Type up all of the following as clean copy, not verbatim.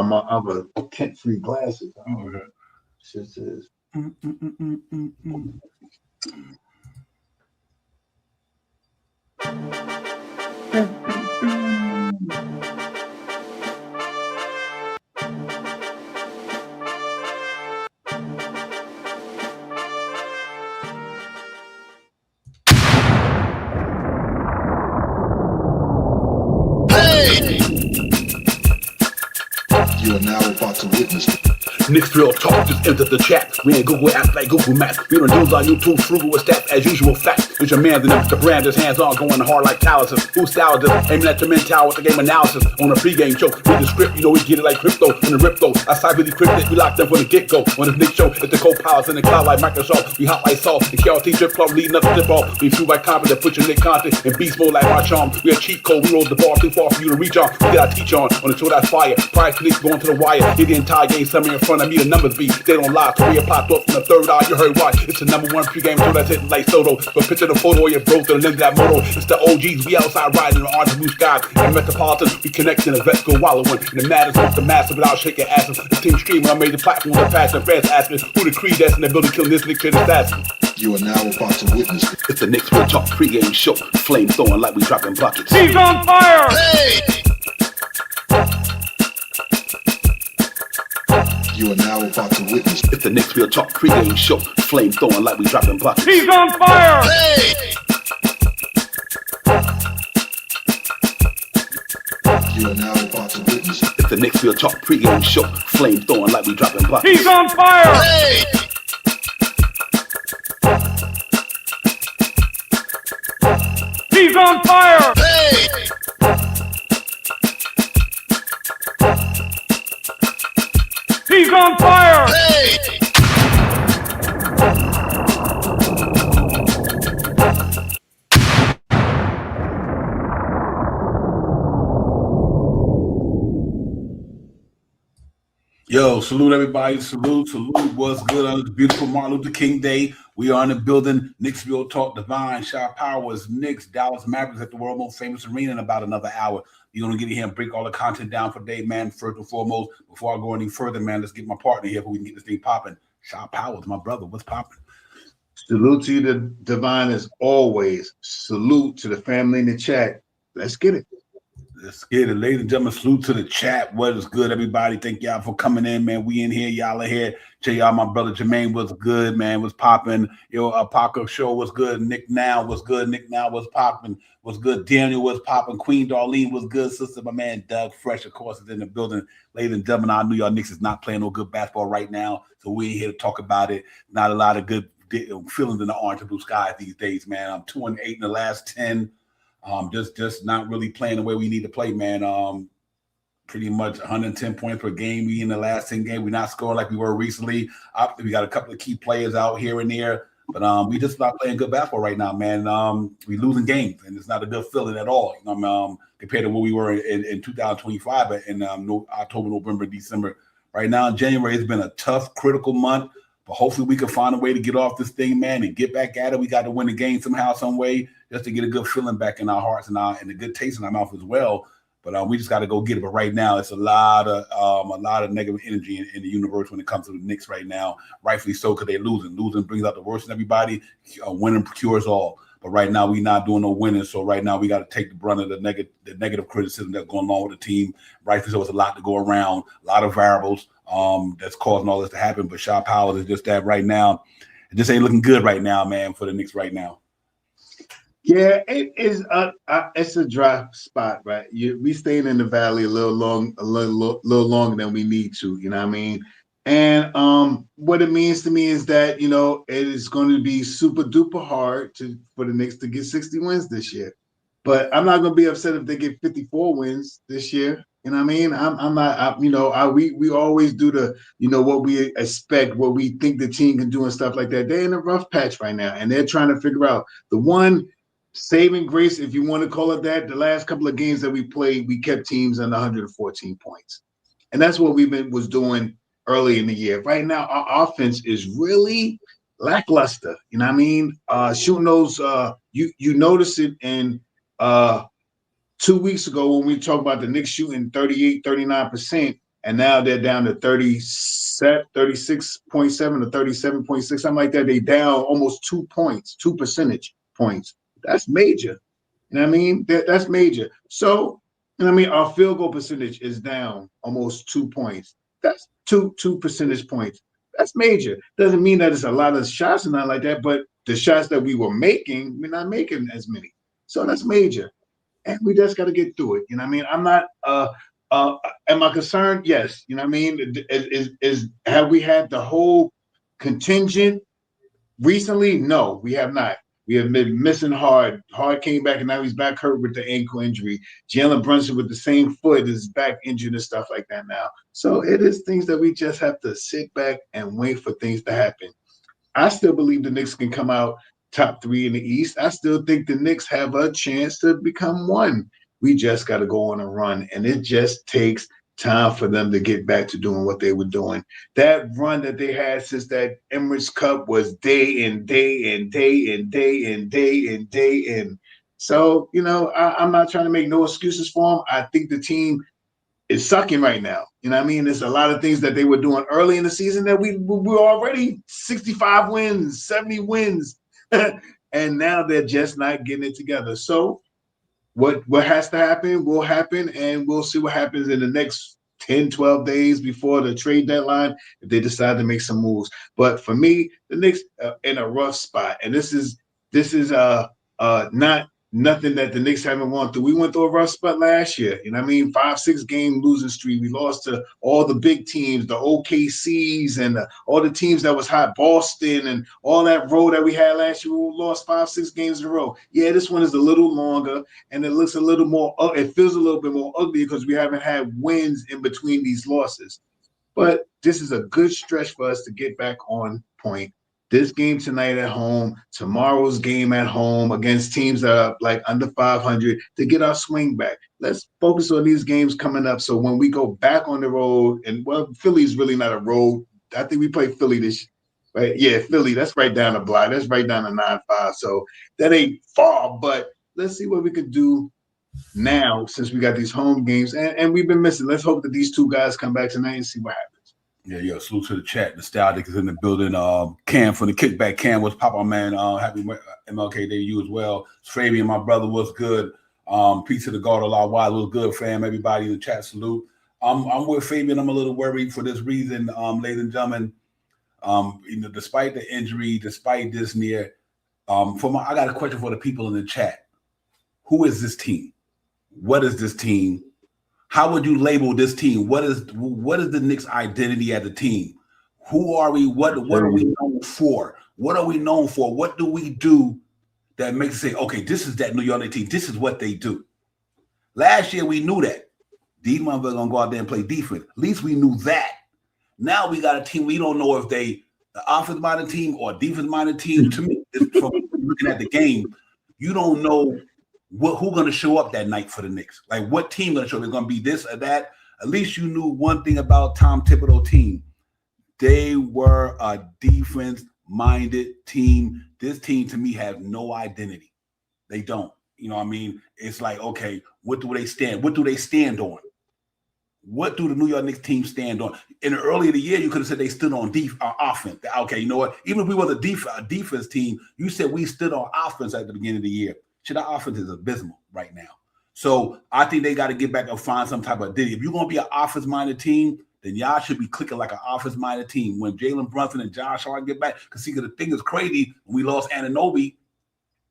my other tint-free glasses. Okay. Shit says. You are now about to witness Knicks Real Talk just entered the chat. We ain't Google apps like Google Maps. We don't use our YouTube frugal with stats as usual fact. It's your man, the brand, his hands on, going hard like calluses. Who styled this? Aiming at your mental with the game analysis. On a pregame show, read the script, you know we get it like crypto. In the rip though, I cyber decrypted, we locked them from the get-go. On this Knicks show, it's the co-pilots in the cloud like Microsoft. We hot like salt, the KRT drip club leading up to tip off. We flew by confidence, put your Nick content in beast mode like my charm. We a cheat code, we rolled the ball too far for you to reach on. We get our teach on the show that's fire. Prior to Knicks going to the wire, hit the entire game, somewhere in front of me, the numbers be. They don't lie, Korea popped up from the third eye, you heard why. It's the #1 pregame show that's hitting like Soto. So picture the photo of your bro to the lens of that moto. It's the OGs, we outside riding in the orange and blue skies. In Metropolitan, we connect in the vets go wallowing. And the matters with the massive without shaking asses. The team streaming on major platforms and fashion fans asking who the creed that's in the building killing this Nick kid assassin. You are now about to witness It's the Knicks Real Talk pregame show. Flame throwing like we dropping buckets. He's on fire! Hey! You are now about to witness It's the Knicks Real Talk pregame show. Flame throwing like we dropping buckets. He's on fire! Hey! You are now about to witness It's the Knicks Real Talk pregame show. Flame throwing like we dropping buckets. He's on fire! Hey! He's on fire! Hey! He's on fire! Hey! Yo, salute everybody. Salute. What's good on this beautiful Martin Luther King Day? We are in the building. Knicks Real Talk, Divine, Shot Powers, Knicks, Dallas Mavericks at the world most famous arena in about another hour. You're going to get here and break all the content down for today, man. First and foremost, before I go any further, man, let's get my partner here so we can get this thing popping. Shot Powers, my brother. What's popping? Salute to you, the Divine, as always. Salute to the family in the chat. Let's get it. Let's get it. Ladies and gentlemen, salute to the chat. What is good, everybody? Thank y'all for coming in, man. We in here. Y'all are here. Tell y'all my brother Jermaine was good, man. Was popping. Yo, Paco Show was good. Nick Now was good. Nick Now was popping. Was good. Daniel was popping. Queen Darlene was good. Sister, my man Doug Fresh, of course, is in the building. Ladies and gentlemen, I knew y'all Knicks is not playing no good basketball right now, so we ain't here to talk about it. Not a lot of good feelings in the orange and blue skies these days, man. I'm 2-8 in the last 10. Just not really playing the way we need to play, man. Pretty much 110 points per game. We in the last 10 games. We're not scoring like we were recently. We got a couple of key players out here and there, but we just not playing good basketball right now, man. We losing games, and it's not a good feeling at all. You know, compared to what we were in 2025 in October, November, December. Right now in January, it's been a tough, critical month. But hopefully we can find a way to get off this thing, man, and get back at it. We got to win the game somehow, some way, just to get a good feeling back in our hearts and a good taste in our mouth as well. But we just got to go get it. But right now, it's a lot of negative energy in the universe when it comes to the Knicks right now. Rightfully so, because they're losing. Losing brings out the worst in everybody. Winning cures all. But right now, we're not doing no winning. So right now, we got to take the brunt of the negative criticism that's going on with the team. Rightfully so, it's a lot to go around, a lot of variables that's causing all this to happen. But Shot Powers is just that right now. It just ain't looking good right now, man, for the Knicks right now. Yeah, it is. It's a dry spot, right? We staying in the valley a little longer than we need to. You know what I mean? And what it means to me is that, you know, it is going to be super duper hard for the Knicks to get 60 wins this year. But I'm not going to be upset if they get 54 wins this year. You know what I mean? I'm not, we always do the, you know, what we expect, what we think the team can do and stuff like that. They're in a rough patch right now, and they're trying to figure out the one saving grace, if you want to call it that. The last couple of games that we played, we kept teams under 114 points. And that's what was doing early in the year. Right now, our offense is really lackluster. You know what I mean? Shooting those, you notice it in 2 weeks ago when we talked about the Knicks shooting 38, 39%. and now they're down to 36.7 or 37.6, something like that. They down almost 2 points, 2 percentage points. That's major. You know what I mean? That's major. So, you know what I mean? Our field goal percentage is down almost 2 points. That's two percentage points. That's major. Doesn't mean that it's a lot of shots and not like that, but the shots that we were making, we're not making as many. So that's major. And we just got to get through it. You know what I mean? I'm not am I concerned? Yes. You know what I mean? Is have we had the whole contingent recently? No, we have not. We have been missing Hard. Hard came back, and now he's back hurt with the ankle injury. Jalen Brunson with the same foot is back injured and stuff like that now. So it is things that we just have to sit back and wait for things to happen. I still believe the Knicks can come out top 3 in the East. I still think the Knicks have a chance to become one. We just got to go on a run, and it just takes time for them to get back to doing what they were doing. That run that they had since that Emirates Cup was day in, day in, day in, day in, day in, day in. So, you know, I'm not trying to make no excuses for them. I think the team is sucking right now. You know what I mean? There's a lot of things that they were doing early in the season that we're already 65 wins, 70 wins. And now they're just not getting it together. So what has to happen will happen, and we'll see what happens in the next 10, 12 days before the trade deadline if they decide to make some moves. But for me, the Knicks in a rough spot, and this is not nothing that the Knicks haven't gone through. We went through a rough spot last year. You know what I mean? 5-6 game losing streak. We lost to all the big teams, the OKCs and all the teams that was hot, Boston and all that road that we had last year. We lost 5-6 games in a row. Yeah, this one is a little longer, and it looks a little more, it feels a little bit more ugly because we haven't had wins in between these losses. But this is a good stretch for us to get back on point. This game tonight at home, tomorrow's game at home against teams that are like under 500 to get our swing back. Let's focus on these games coming up. So when we go back on the road, and well, Philly's really not a road. I think we play Philly this year, right? Yeah, Philly, that's right down the block. That's right down the 9-5. So that ain't far, but let's see what we could do now since we got these home games. And we've been missing. Let's hope that these two guys come back tonight and see what happens. Yeah, salute to the chat. Nostalgic is in the building. Cam from the Kickback. Cam was Papa Man. Happy MLK Day to you as well. Fabian, my brother, was good. Peace to the God of our Wise was good, fam. Everybody in the chat, salute. I'm with Fabian. I'm a little worried for this reason, ladies and gentlemen. Despite the injury, despite this near, I got a question for the people in the chat. Who is this team? What is this team? How would you label this team? What is the Knicks' identity as a team? Who are we? What are we known for? What are we known for? What do we do that makes us say, okay, this is that New York Knicks team. This is what they do. Last year, we knew that. These motherfuckers going to go out there and play defense. At least we knew that. Now we got a team. We don't know if they the offense-minded team or defense-minded team. To me, from looking at the game, you don't know who's going to show up that night for the Knicks. Like, what team going to show up? It's going to be this or that. At least you knew one thing about Tom Thibodeau team. They were a defense-minded team. This team, to me, has no identity. They don't. You know what I mean? It's like, okay, what do they stand? What do they stand on? What do the New York Knicks team stand on? In the early of the year, you could have said they stood on offense. Okay, you know what? Even if we were a defense team, you said we stood on offense at the beginning of the year. Shit, our offense is abysmal right now. So I think they got to get back and find some type of identity. If you're going to be an offense-minded team, then y'all should be clicking like an offense-minded team. When Jalen Brunson and Josh Hart get back, because see, the thing is crazy. When we lost Anunoby,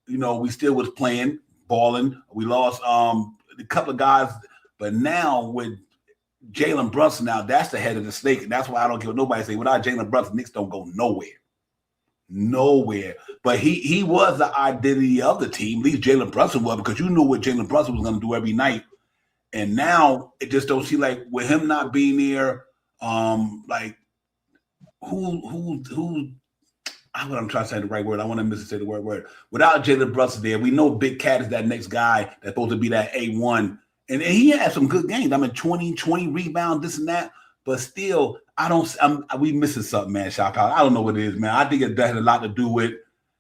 we still was playing, balling. We lost a couple of guys, but now with Jalen Brunson, now that's the head of the snake, and that's why I don't care what nobody say. Without Jalen Brunson, Knicks don't go nowhere. But he was the identity of the team. At least Jalen Brunson was, because you knew what Jalen Brunson was going to do every night. And now it just don't seem like with him not being there, like who what I'm trying to say the right word. I want to say the word. Without Jalen Brunson there, we know Big Cat is that next guy that's supposed to be that A1. And he had some good games. I mean, 20 rebounds, this and that. But still, we missing something, man, Shop Out. I don't know what it is, man. I think it has a lot to do with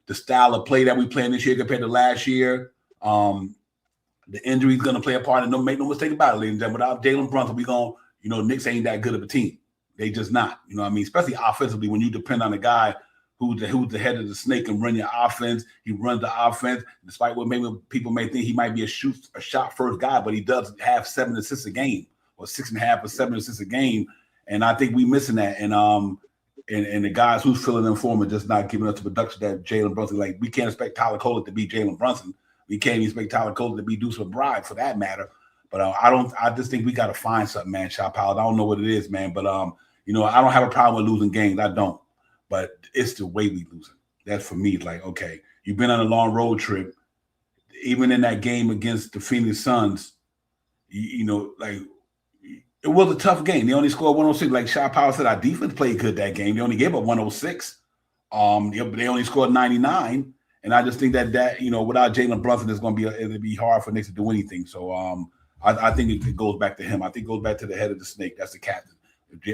the style of play that we playing this year compared to last year. The injury is going to play a part, and don't make no mistake about it, ladies and gentlemen. Without Jalen Brunson, we're going you know, Knicks ain't that good of a team. They just not. You know what I mean? Especially offensively, when you depend on a guy who's the head of the snake and run your offense. He runs the offense, despite what maybe people may think he might be a shot first guy, but he does have 7 assists a game, or 6.5 or 7 assists a game. And I think we missing that. And the guys who's filling in for him are just not giving us the production that Jalen Brunson. Like, we can't expect Tyler Coley to be Jalen Brunson. We can't even expect Tyler Coley to be Deuce McBride for that matter. But I just think we got to find something, man. Shot Powell. I don't know what it is, man. But you know, I don't have a problem with losing games. I don't. But it's the way we lose it. That's for me. It's like, okay, you've been on a long road trip. Even in that game against the Phoenix Suns, you know, like, it was a tough game. They only scored 106. Like Shot Powell said, our defense played good that game. They only gave up 106. They only scored 99. And I just think that you know, without Jalen Brunson, it'll be hard for Knicks to do anything. So I think it goes back to him. I think it goes back to the head of the snake. That's the captain.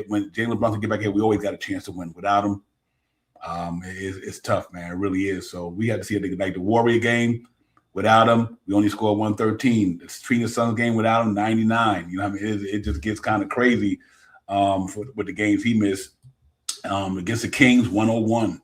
When Jalen Brunson get back here, we always got a chance to win. Without him, it's tough, man. It really is. So we had to see it like the Warrior game. Without him, we only scored 113. The Phoenix Suns game without him, 99. You know what I mean? It just gets kind of crazy with the games he missed. Against the Kings, 101.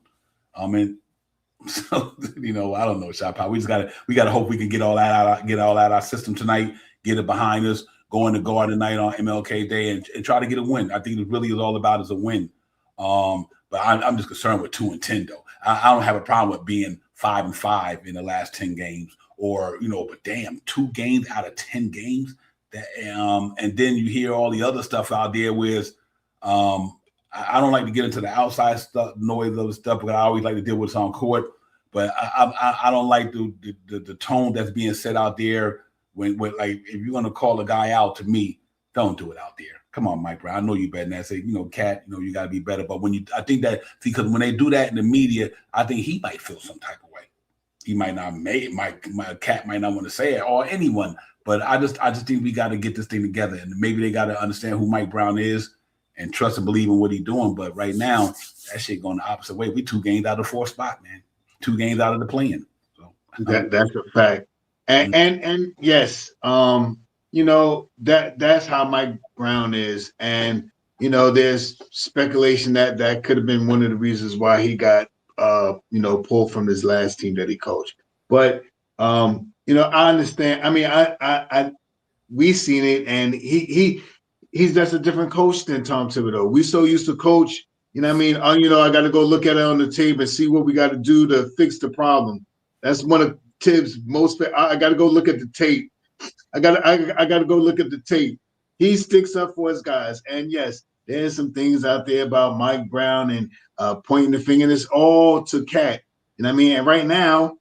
So, you know, I don't know, Shot Power. We gotta hope we can get all that out our system tonight, get it behind us, go in the Garden tonight on MLK Day and try to get a win. I think it really is all about is a win. But I'm just concerned with 2-10 though. I don't have a problem with being 5-5 in the last 10 games, or, you know, but damn, 2 games out of 10 games. That and then you hear all the other stuff out there with I don't like to get into the outside stuff, noise of stuff, because I always like to deal with it on court. But I don't like the tone that's being set out there when like, if you're gonna call a guy out, to me, don't do it out there. Come on, Mike Brown. I know you better than that. Say, you know, Cat, you know, you gotta be better. But I think that, because when they do that in the media, I think he might feel some type of way. He might not my Cat might not want to say it, or anyone. But I just think we got to get this thing together, and maybe they got to understand who Mike Brown is and trust and believe in what he's doing. But right now, that shit going the opposite way. We 2 games out of the 4th spot, man. 2 games out of the play-in. So that's a fact. And yes, you know, that's how Mike Brown is. And, you know, there's speculation that could have been one of the reasons why he got you know, pulled from his last team that he coached. But you know, I understand. I mean, we seen it, and he's just a different coach than Tom Thibodeau. We so used to coach, you know what I mean? You know, I got to go look at it on the tape and see what we got to do to fix the problem. That's one of Tibbs' most. I got to go look at the tape. I got to go look at the tape. He sticks up for his guys. And yes, there's some things out there about Mike Brown and pointing the finger. And it's all to Cat. You know what I mean? And right now,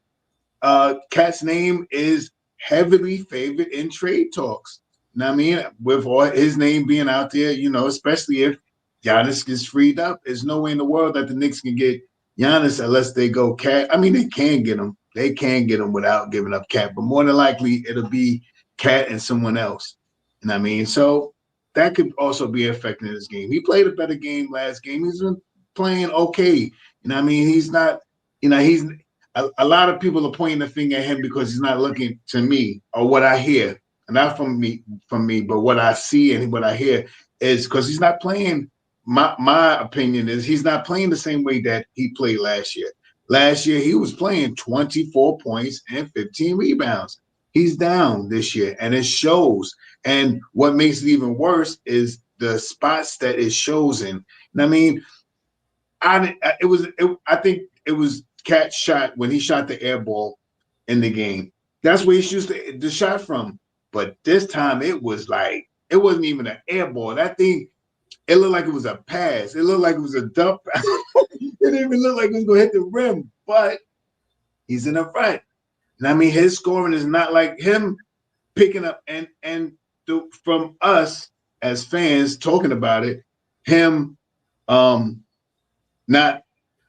Cat's name is heavily favored in trade talks. You know what I mean? With all his name being out there, you know, especially if Giannis gets freed up, there's no way in the world that the Knicks can get Giannis unless they go Cat. I mean, they can get him. They can get him without giving up Cat, but more than likely it'll be Cat and someone else. You know what I mean? So that could also be affecting this game. He played a better game last game. He's been playing okay. You know what I mean? He's not, you know, he's a lot of people are pointing the finger at him because he's not looking to me, or what I hear, and not from me, but what I see and what I hear is because he's not playing. My opinion is he's not playing the same way that he played last year. Last year, he was playing 24 points and 15 rebounds. He's down this year, and it shows. And what makes it even worse is the spots that it shows in. And I mean, I think it was Cat's shot when he shot the air ball in the game. That's where he shoots the shot from. But this time, it was like, it wasn't even an air ball. That thing, it looked like it was a pass. It looked like it was a dump. It didn't even look like it was going to hit the rim, but he's in the front. And I mean, his scoring is not like him picking up and from us as fans talking about it, him not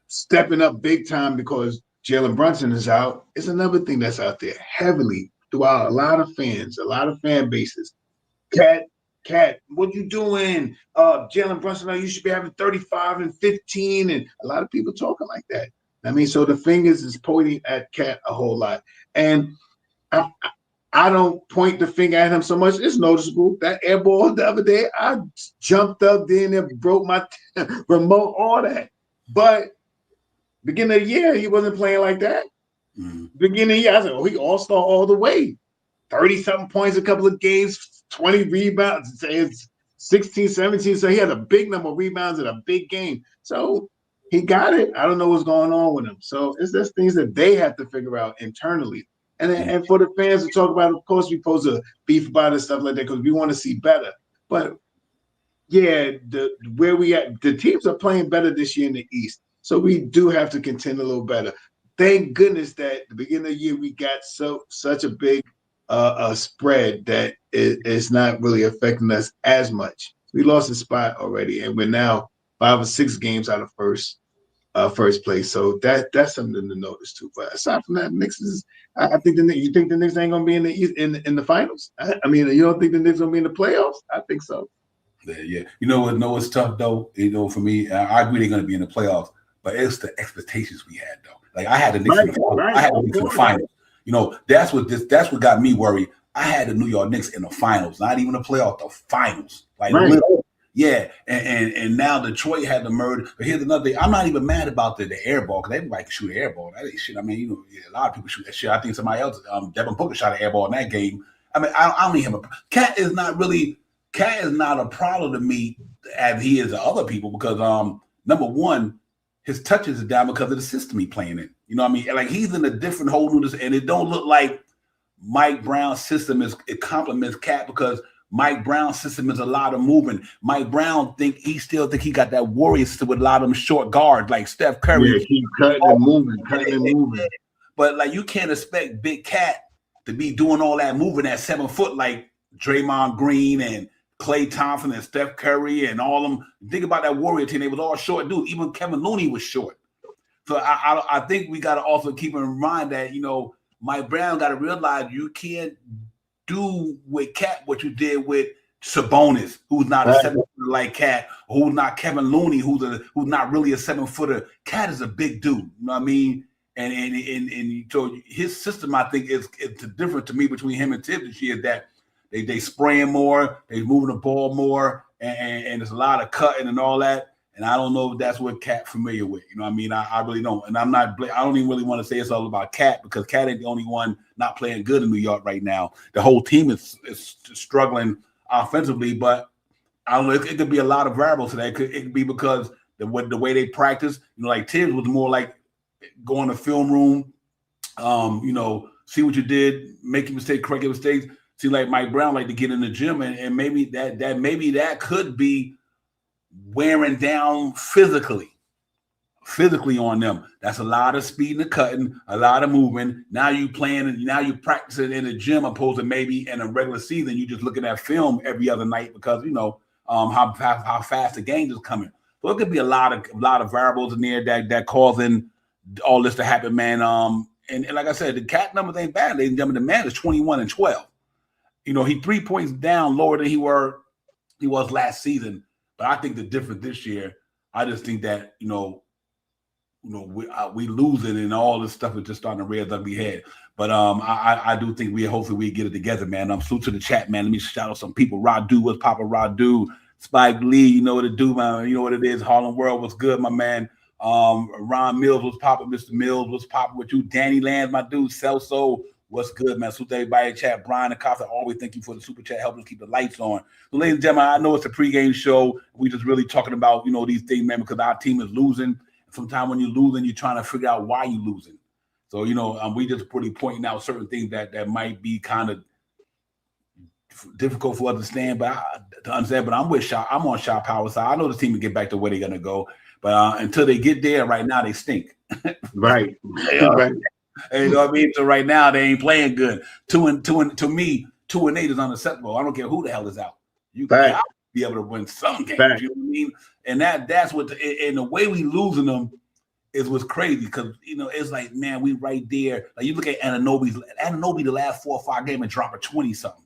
stepping up big time because Jalen Brunson is out is another thing that's out there heavily throughout a lot of fans, a lot of fan bases. Cat, what you doing? Jalen Brunson, you should be having 35 and 15, and a lot of people talking like that. I mean, so the fingers is pointing at Cat a whole lot. And I don't point the finger at him so much. It's noticeable. That air ball the other day, I jumped up there and broke my remote, all that. But beginning of the year, he wasn't playing like that. Beginning of the year, I said, he all-star all the way. 30-something points a couple of games, 20 rebounds, it's 16, 17. So he had a big number of rebounds in a big game. So he got it. I don't know what's going on with him. So it's just things that they have to figure out internally. And for the fans to talk about, of course, we're supposed to beef about it and stuff like that because we want to see better. But yeah, where we at, the teams are playing better this year in the East. So we do have to contend a little better. Thank goodness that at the beginning of the year we got such a big spread that it's not really affecting us as much. We lost a spot already, and we're now 5 or 6 games out of first place. So that's something to notice too. But aside from that, Knicks is. I think you think the Knicks ain't gonna be in the East, in the finals. I mean, you don't think the Knicks gonna be in the playoffs? I think so. Yeah. You know what? No, it's tough though. You know, for me, I agree they're gonna be in the playoffs, but it's the expectations we had though. Like I had the Knicks in the finals. I had the Knicks in the finals. You know, that's what got me worried. I had the New York Knicks in the finals, not even the playoff, the finals. Like yeah, and now Detroit had the murder. But here's another thing. I'm not even mad about the air ball because everybody can shoot an air ball. That ain't shit. I mean, you know, a lot of people shoot that shit. I think somebody else, Devin Booker shot an air ball in that game. I mean, I don't even have a Cat is not a problem to me as he is to other people because number one, his touches are down because of the system he's playing in. You know what I mean? Like he's in a different whole new, and it don't look like Mike Brown's system it complements Cat because Mike Brown's system is a lot of moving. Mike Brown still think he got that warrior system with a lot of them short guards like Steph Curry. Yeah, keep cutting and moving. But like you can't expect Big Cat to be doing all that moving at 7 foot like Draymond Green and Klay Thompson and Steph Curry and all them. Think about that Warrior team; they was all short dudes. Even Kevin Looney was short. So I think we got to also keep in mind that Mike Brown got to realize you can't do with Cat what you did with Sabonis, who's not a 7 footer like Cat, who's not Kevin Looney, who's not really a 7 footer. Cat is a big dude, you know what I mean? And so his system, I think, it's different to me between him and Tibbs this year that they spraying more, they moving the ball more, and there's a lot of cutting and all that. And I don't know if that's what Cat familiar with. You know what I mean? I really don't. And I don't even really want to say it's all about Cat because Cat ain't the only one not playing good in New York right now. The whole team is struggling offensively, but I don't know. It could be a lot of variables to that. It could be because the way they practice, like Tibbs was more like go in the film room, see what you did, make your mistake, correct your mistakes. See, like Mike Brown like to get in the gym, and maybe that could be wearing down physically on them. That's a lot of speeding and cutting, a lot of moving. Now you practicing in the gym opposed to maybe in a regular season you just looking at film every other night because how fast the game is coming. So it could be a lot of variables in there that causing all this to happen, man. And like I said, the Cat numbers ain't bad, ladies and gentlemen. The man is 21-12. He 3 points down lower than he was last season. But I think the difference this year, I just think that we losing and all this stuff is just starting to rear its ugly head. But I do think hopefully we get it together, man. Salute to the chat, man. Let me shout out some people. Radu, what's Papa Radu? Spike Lee, you know what to do, man. You know what it is. Harlem World, what's good, my man. Ron Mills, what's popping? Mr. Mills, what's popping with you? Danny Land, my dude. Celso, what's good, man? Salute to everybody in chat. Brian and Costa, always thank you for the super chat, helping us keep the lights on. So, ladies and gentlemen, I know it's a pregame show. We just really talking about, these things, man, because our team is losing. Sometimes when you're losing, you're trying to figure out why you're losing. So, we just pretty pointing out certain things that might be kind of difficult for us to understand, but I'm with Shaw. I'm on Shaw Power side. I know the team will get back to where they're going to go. But until they get there, right now, they stink. Right. Right. You know what I mean? So right now they ain't playing good. 2-8 is unacceptable. I don't care who the hell is out. You gotta be able to win some games. You know what I mean? And that's what and the way we losing them is what's crazy because it's like, man, we right there. Like you look at Anunoby the last 4 or 5 games and drop a 20-something.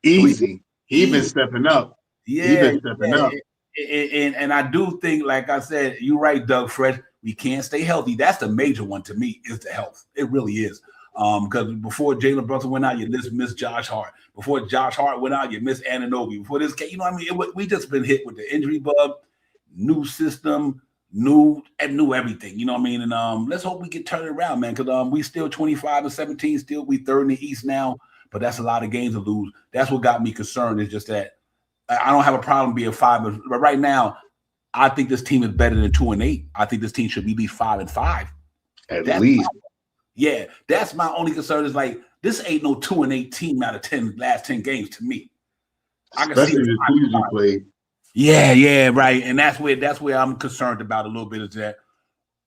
Easy. He been stepping up. Yeah, he been stepping up. And I do think, like I said, you're right, Doug Fresh. We can't stay healthy. That's the major one to me is the health. It really is. Because before Jalen Brunson went out, you missed Josh Hart. Before Josh Hart went out, you missed Anunoby. Before this, you know what I mean? We just been hit with the injury bug, new system, new everything. You know what I mean? And let's hope we can turn it around, man. Because we still 25-17, still we third in the East now. But that's a lot of games to lose. That's what got me concerned. Is just that I don't have a problem being 5, but right now, I think this team is better than 2-8. I think this team should be at least 5-5. At least. Yeah, that's my only concern. Is like this ain't no 2-8 team out of last 10 games to me. I can Especially see the teams you played. Yeah, right. And that's where I'm concerned about a little bit. Is that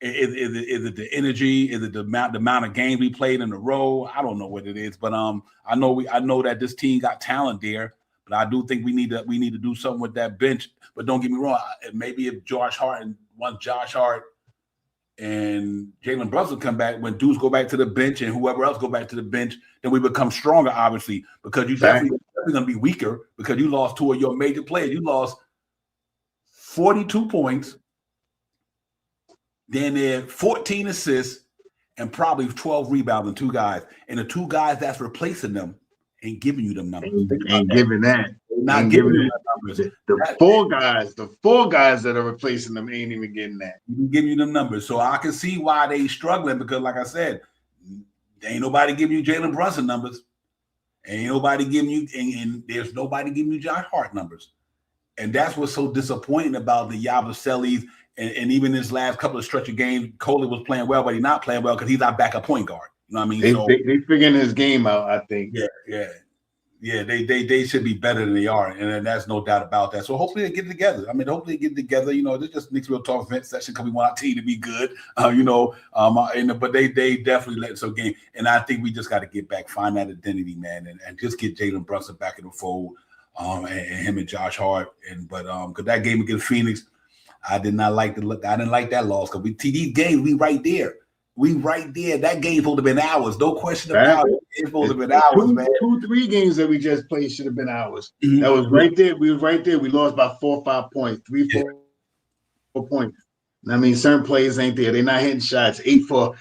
is it the energy? Is it the amount of games we played in a row? I don't know what it is, but I know that this team got talent there. But I do think we need to do something with that bench. But don't get me wrong. Maybe if Josh Hart and Jalen Brunson come back, when dudes go back to the bench and whoever else go back to the bench, then we become stronger, obviously, because you definitely going to be weaker because you lost 2 of your major players. You lost 42 points, then 14 assists, and probably 12 rebounds and 2 guys. And the 2 guys that's replacing them ain't giving you them numbers. Ain't giving that. Not giving you them numbers. The 4 guys that are replacing them ain't even getting that. Giving you them numbers. So I can see why they struggling because, like I said, ain't nobody giving you Jalen Brunson numbers. Ain't nobody giving you, and there's nobody giving you Josh Hart numbers. And that's what's so disappointing about the Yabuselis. And even this last couple of stretch of games, Coley was playing well, but he's not playing well because he's our backup point guard. You know what I mean? They figuring his game out, I think. Yeah. They should be better than they are, and that's no doubt about that. So hopefully they get it together. I mean, hopefully they get it together. You know, this just makes real talk event session because we want our team to be good. But they definitely let some game, and I think we just got to get back, find that identity, man, and just get Jalen Brunson back in the fold, and him and Josh Hart, because that game against Phoenix, I did not like the look. I didn't like that loss because these games we right there. We right there. That game supposed to have been ours. No question about it. It's supposed to have been ours, man. 2-3 games that we just played should have been ours. Mm-hmm. That was right there. We was right there. We lost by 4 or 5 points. 4 points. I mean, certain players ain't there. They're not hitting shots. 8 for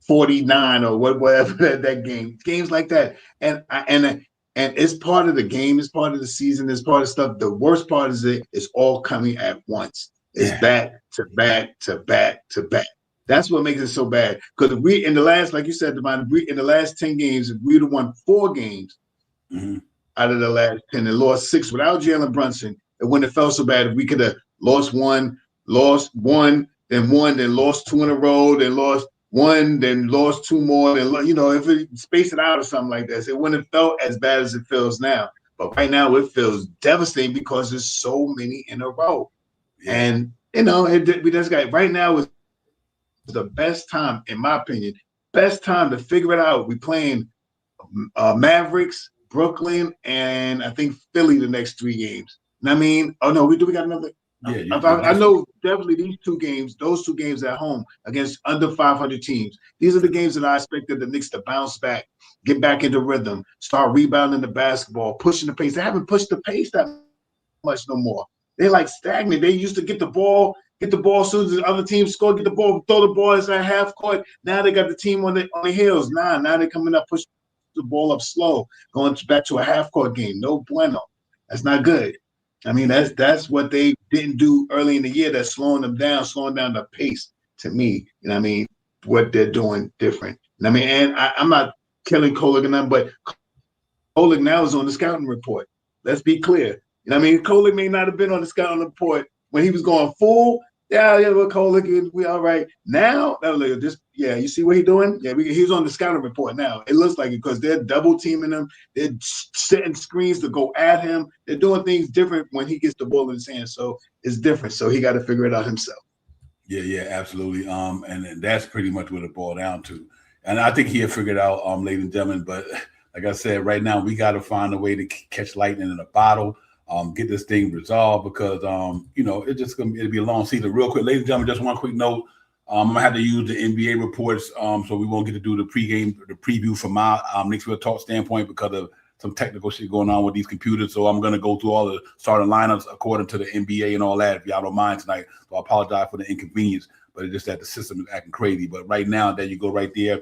49 or whatever that game. Games like that. And it's part of the game. It's part of the season. It's part of stuff. The worst part is it's all coming at once. It's back to back to back to back. That's what makes it so bad. Because we in the last, like you said, in the last 10 games, we'd have won 4 games out of the last 10 and lost 6 without Jalen Brunson. And when it felt so bad, if we could have lost one, then lost 2 in a row, then lost 1, then lost 2 more, then if it spaced it out or something like that, it wouldn't have felt as bad as it feels now. But right now, it feels devastating because there's so many in a row. Yeah. And we just got right now is the best time, in my opinion, to figure it out. We playing Mavericks, Brooklyn, and I think Philly the next 3 games. And I mean, we got another. Yeah, I know definitely those 2 games at home against under 500 teams. These are the games that I expected the Knicks to bounce back, get back into rhythm, start rebounding the basketball, pushing the pace. They haven't pushed the pace that much no more. They're like stagnant. They used to get the ball as soon as the other team score, get the ball, throw the ball inside half court. Now they got the team on the heels. Now they're coming up, pushing the ball up slow, going back to a half court game. No bueno. That's not good. I mean, that's what they didn't do early in the year. That's slowing down the pace to me. You know what I mean? What they're doing different. And I mean, and I'm not killing Kolek and them, but Kolek now is on the scouting report. Let's be clear. You know what I mean? Kolek may not have been on the scouting report when he was going full. Yeah, we're Kolek, we all right. Now, you see what he's doing? Yeah, he's on the scouting report now. It looks like it because they're double teaming him. They're setting screens to go at him. They're doing things different when he gets the ball in his hand. So it's different. So he got to figure it out himself. Yeah, absolutely. And that's pretty much what it boiled down to. And I think he'll figure it out, ladies and gentlemen. But like I said, right now we got to find a way to catch lightning in a bottle. Get this thing resolved because it'll be a long season. Real quick, ladies and gentlemen, just one quick note. I'm gonna have to use the NBA reports, so we won't get to do the preview from my Knicks Real Talk standpoint because of some technical shit going on with these computers. So I'm gonna go through all the starting lineups according to the NBA and all that. If y'all don't mind tonight, so I apologize for the inconvenience. but it's just that the system is acting crazy. But right now, there you go right there.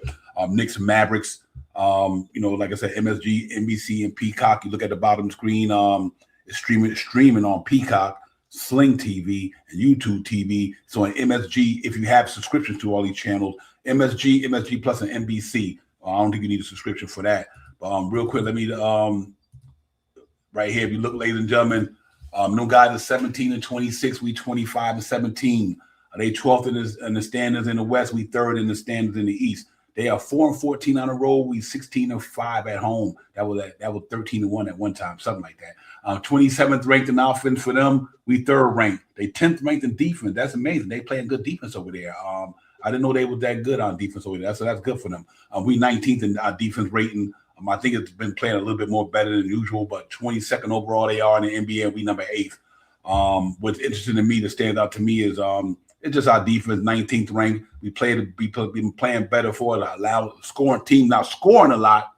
Knicks Mavericks. Like I said, MSG, NBC, and Peacock. You look at the bottom screen. It's streaming on Peacock, Sling TV, and YouTube TV. So on MSG, if you have subscriptions to all these channels, MSG Plus, and NBC. I don't think you need a subscription for that. But real quick, let me right here. If you look, ladies and gentlemen, no guys are 17 and 26. We 25 and 17. They 12th in the standings in the West. We 3rd in the standings in the East. They are 4 and 14 on the road. We 16 and 5 at home. That was 13 and 1 at one time, something like that. 27th ranked in offense for them. We 3rd ranked. They 10th ranked in defense. That's amazing. They playing good defense over there. I didn't know they were that good on defense over there. So that's good for them. We 19th in our defense rating. I think it's been playing a little bit more better than usual, but 22nd overall they are in the NBA, and we number 8th. What's interesting to me, that stands out to me, is it's just our defense, 19th ranked. We've been playing better for it. Allow scoring team, not scoring a lot,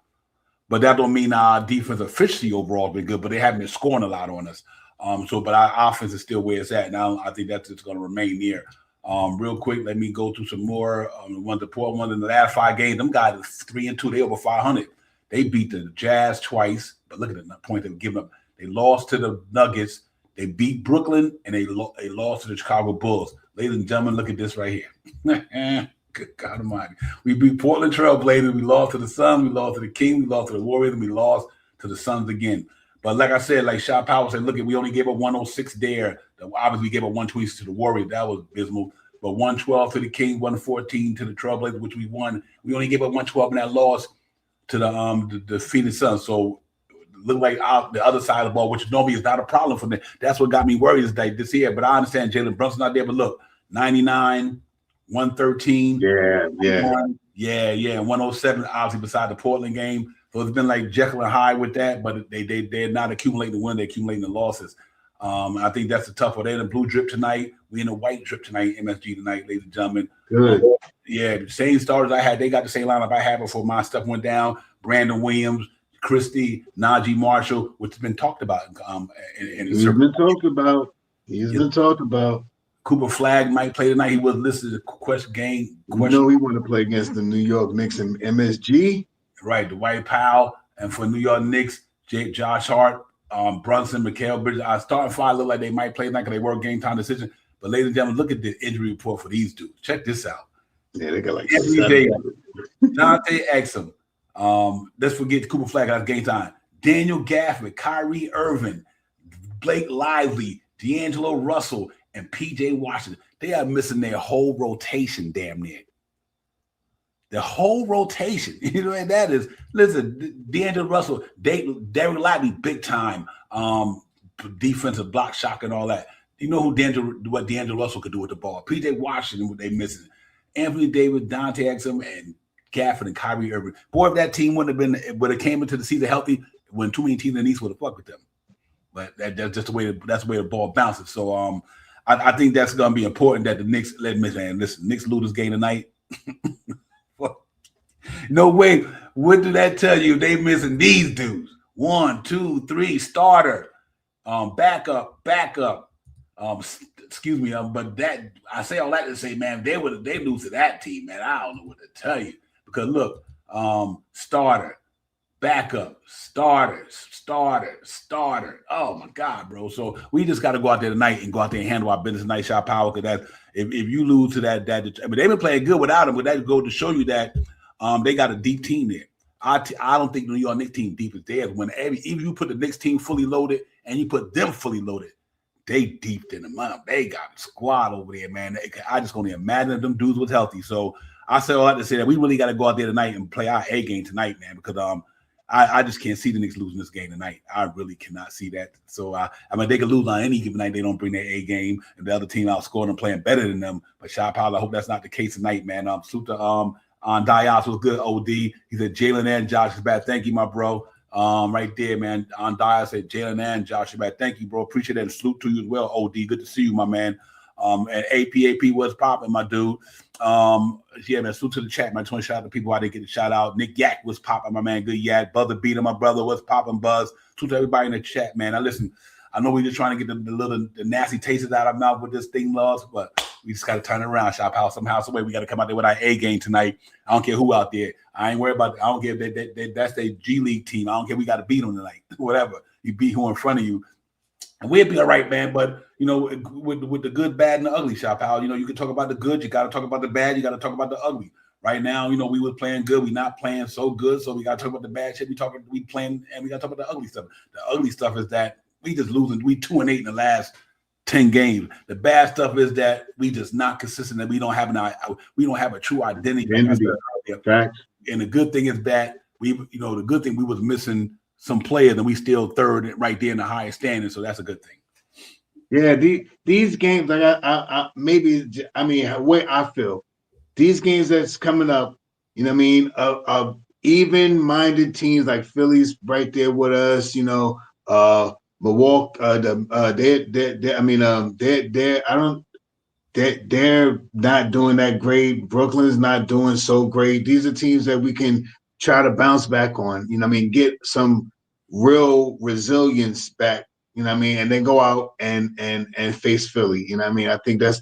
but that don't mean our defense efficiency overall has been good, but they haven't been scoring a lot on us. But our offense is still where it's at now. I think that's just going to remain there. Real quick, let me go through some more. The Portland in the last 5 games, them guys are 3 and 2. They over 500. They beat the Jazz twice, but look at the point they've given up. They lost to the Nuggets. They beat Brooklyn, and they lost to the Chicago Bulls. Ladies and gentlemen, look at this right here. Good God Almighty. We beat Portland Trail Blazers. We lost to the Suns. We lost to the Kings. We lost to the Warriors, and we lost to the Suns again. But like I said, like Shot Powell said, look, we only gave up 106 there. Obviously, we gave up 126 to the Warriors. That was abysmal. But 112 to the Kings, 114 to the Trailblazers, which we won. We only gave up 112 in that loss to the Phoenix Suns. So look like the other side of the ball, which normally is not a problem for them. That's what got me worried is like this year. But I understand Jalen Brunson's not there. But look, 99, 113. Yeah. 107, obviously, beside the Portland game. So it's been like Jekyll and Hyde with that, but they're not accumulating the win, they're accumulating the losses. I think that's the tough one. They're in a blue drip tonight. We in a white drip tonight, MSG tonight, ladies and gentlemen. Good. Yeah, the same starters I had. They got the same lineup I had before my stuff went down. Brandon Williams, Christie, Najee Marshall, which has been talked about. He's been talked about. He's been talked about. Cooper Flagg might play tonight. He was listed as a question game. You know he want to play against the New York Knicks and MSG. Right, Dwight Powell, and for New York Knicks, Josh Hart, Brunson, Mikal Bridges. Our starting 5 look like they might play tonight because they were game time decision. But ladies and gentlemen, look at the injury report for these dudes. Check this out. Yeah, they got like Anthony Davis, Dante Exum. Let's forget Cooper Flagg. That's game time. Daniel Gafford, Kyrie Irving, Blake Lively, D'Angelo Russell, and P.J. Washington. They are missing their whole rotation, damn near. The whole rotation, you know, and that is, listen, D'Angelo Russell, Derek Lively, big time defensive block shot and all that. You know what D'Angelo Russell could do with the ball. P.J. Washington, what they missing. Anthony Davis, Dante Exum, and Gafford and Kyrie Irving. Boy, if that team would have came into the season healthy, when too many teams in the East would have fucked with them. But that's just the way the ball bounces. So I think that's gonna be important that the Knicks Knicks lose this game tonight. No way. What did that tell you? They missing these dudes. 1, 2, 3, starter, backup. Excuse me, but that I say all that to say, man, they lose to that team, man. I don't know what to tell you because look, starter, backup, starter. Oh my God, bro! So we just got to go out there tonight and go out there and handle our business tonight, Shot Power. Because if you lose to that, I mean, they've been playing good without him, but that go to show you that. They got a deep team there. I don't think the New York Knicks team deep as theirs. Even you put the Knicks team fully loaded and you put them fully loaded, they deep in the money. They got a squad over there, man. I just gonna imagine if them dudes was healthy. So I say all that to say that we really got to go out there tonight and play our A game tonight, man. Because I just can't see the Knicks losing this game tonight. I really cannot see that. So I mean, they could lose on any given night. They don't bring their A game, and the other team outscoring them playing better than them. But Shot Powell, I hope that's not the case tonight, man. Salute to on Dias was good. OD. He said Jalen and Josh is back. Thank you, my bro. Right there, man. On Dias said Jalen and Josh is back. Thank you, bro. Appreciate that. And salute to you as well, OD. Good to see you, my man. And APAP was popping, my dude. Yeah, man. Salute to the chat, man. I just want to shout out to people why they get a shout out. Nick Yak was popping, my man. Good Yak. Buzzer Beater, my brother, was popping. Buzz. Salute to everybody in the chat, man. Now listen, I know we're just trying to get the nasty tastes out of our mouth with this thing, loss, but We just got to turn it around, Shop House. Somehow, some way, we got to come out there with our A game tonight. I don't care who out there. I ain't worried about. I don't care if that's their G League team. I don't care. We got to beat them tonight. Whatever. You beat who in front of you, and we'll be all right, man. But you know, with the good, bad, and the ugly, Shop House. You know, you can talk about the good. You got to talk about the bad. You got to talk about the ugly. Right now, you know, we were playing good. We not playing so good, so we got to talk about the bad shit. We playing, and we got to talk about the ugly stuff. The ugly stuff is that we just losing. We 2-8 in the last 10 games. The bad stuff is that we just not consistent, and we don't have a true identity. Fact. And the good thing is that we was missing some players, and we still third right there in the highest standing. So that's a good thing. Yeah, these games, like way I feel, these games that's coming up, you know what I mean, of even-minded teams like Philly's right there with us, you know, Milwaukee, they're not doing that great. Brooklyn's not doing so great. These are teams that we can try to bounce back on, you know what I mean, get some real resilience back, you know what I mean, and then go out and face Philly, you know what I mean. I think that's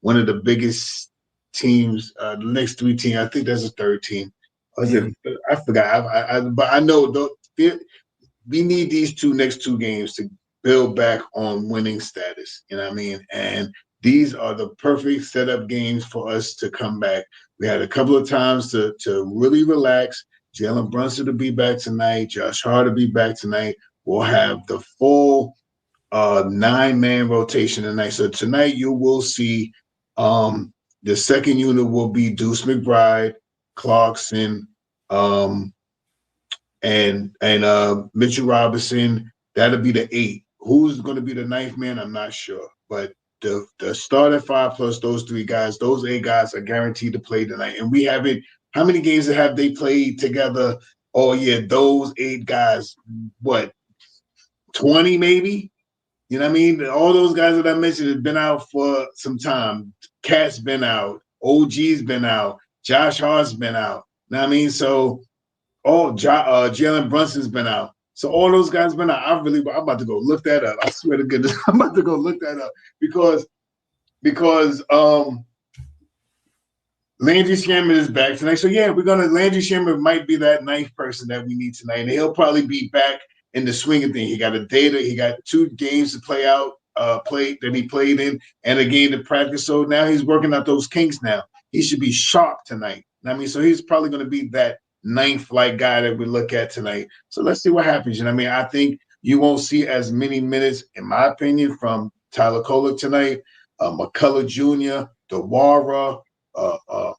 one of the biggest teams, the next three teams. I think that's a third team. I forgot. But I know we need these next two games to build back on winning status. You know what I mean? And these are the perfect setup games for us to come back. We had a couple of times to really relax. Jalen Brunson to be back tonight. Josh Hart to be back tonight. We'll have the full 9-man rotation tonight. So tonight you will see the second unit will be Deuce McBride, Clarkson, and Mitchell Robinson. That'll be the 8. Who's going to be the 9th man? I'm not sure. But the starting 5 plus those 3 guys, those 8 guys are guaranteed to play tonight. And we haven't. How many games have they played together? Oh yeah, those 8 guys. What? 20 maybe. You know what I mean? All those guys that I mentioned have been out for some time. Cat's been out. OG's been out. Josh Hart's been out. You know what I mean? So, Jalen Brunson's been out. So all those guys been out. I'm about to go look that up. I swear to goodness, I'm about to go look that up because Landry Shamet is back tonight. So yeah, Landry Shamet might be that 9th person that we need tonight, and he'll probably be back in the swing of things. He got he got 2 games to play out, that he played in, and a game to practice. So now he's working out those kinks now. He should be sharp tonight. I mean, so he's probably going to be that 9th flight guy that we look at tonight. So let's see what happens. You know what I mean? I think you won't see as many minutes, in my opinion, from Tyler Kolek tonight, McCullough Jr., DeWara,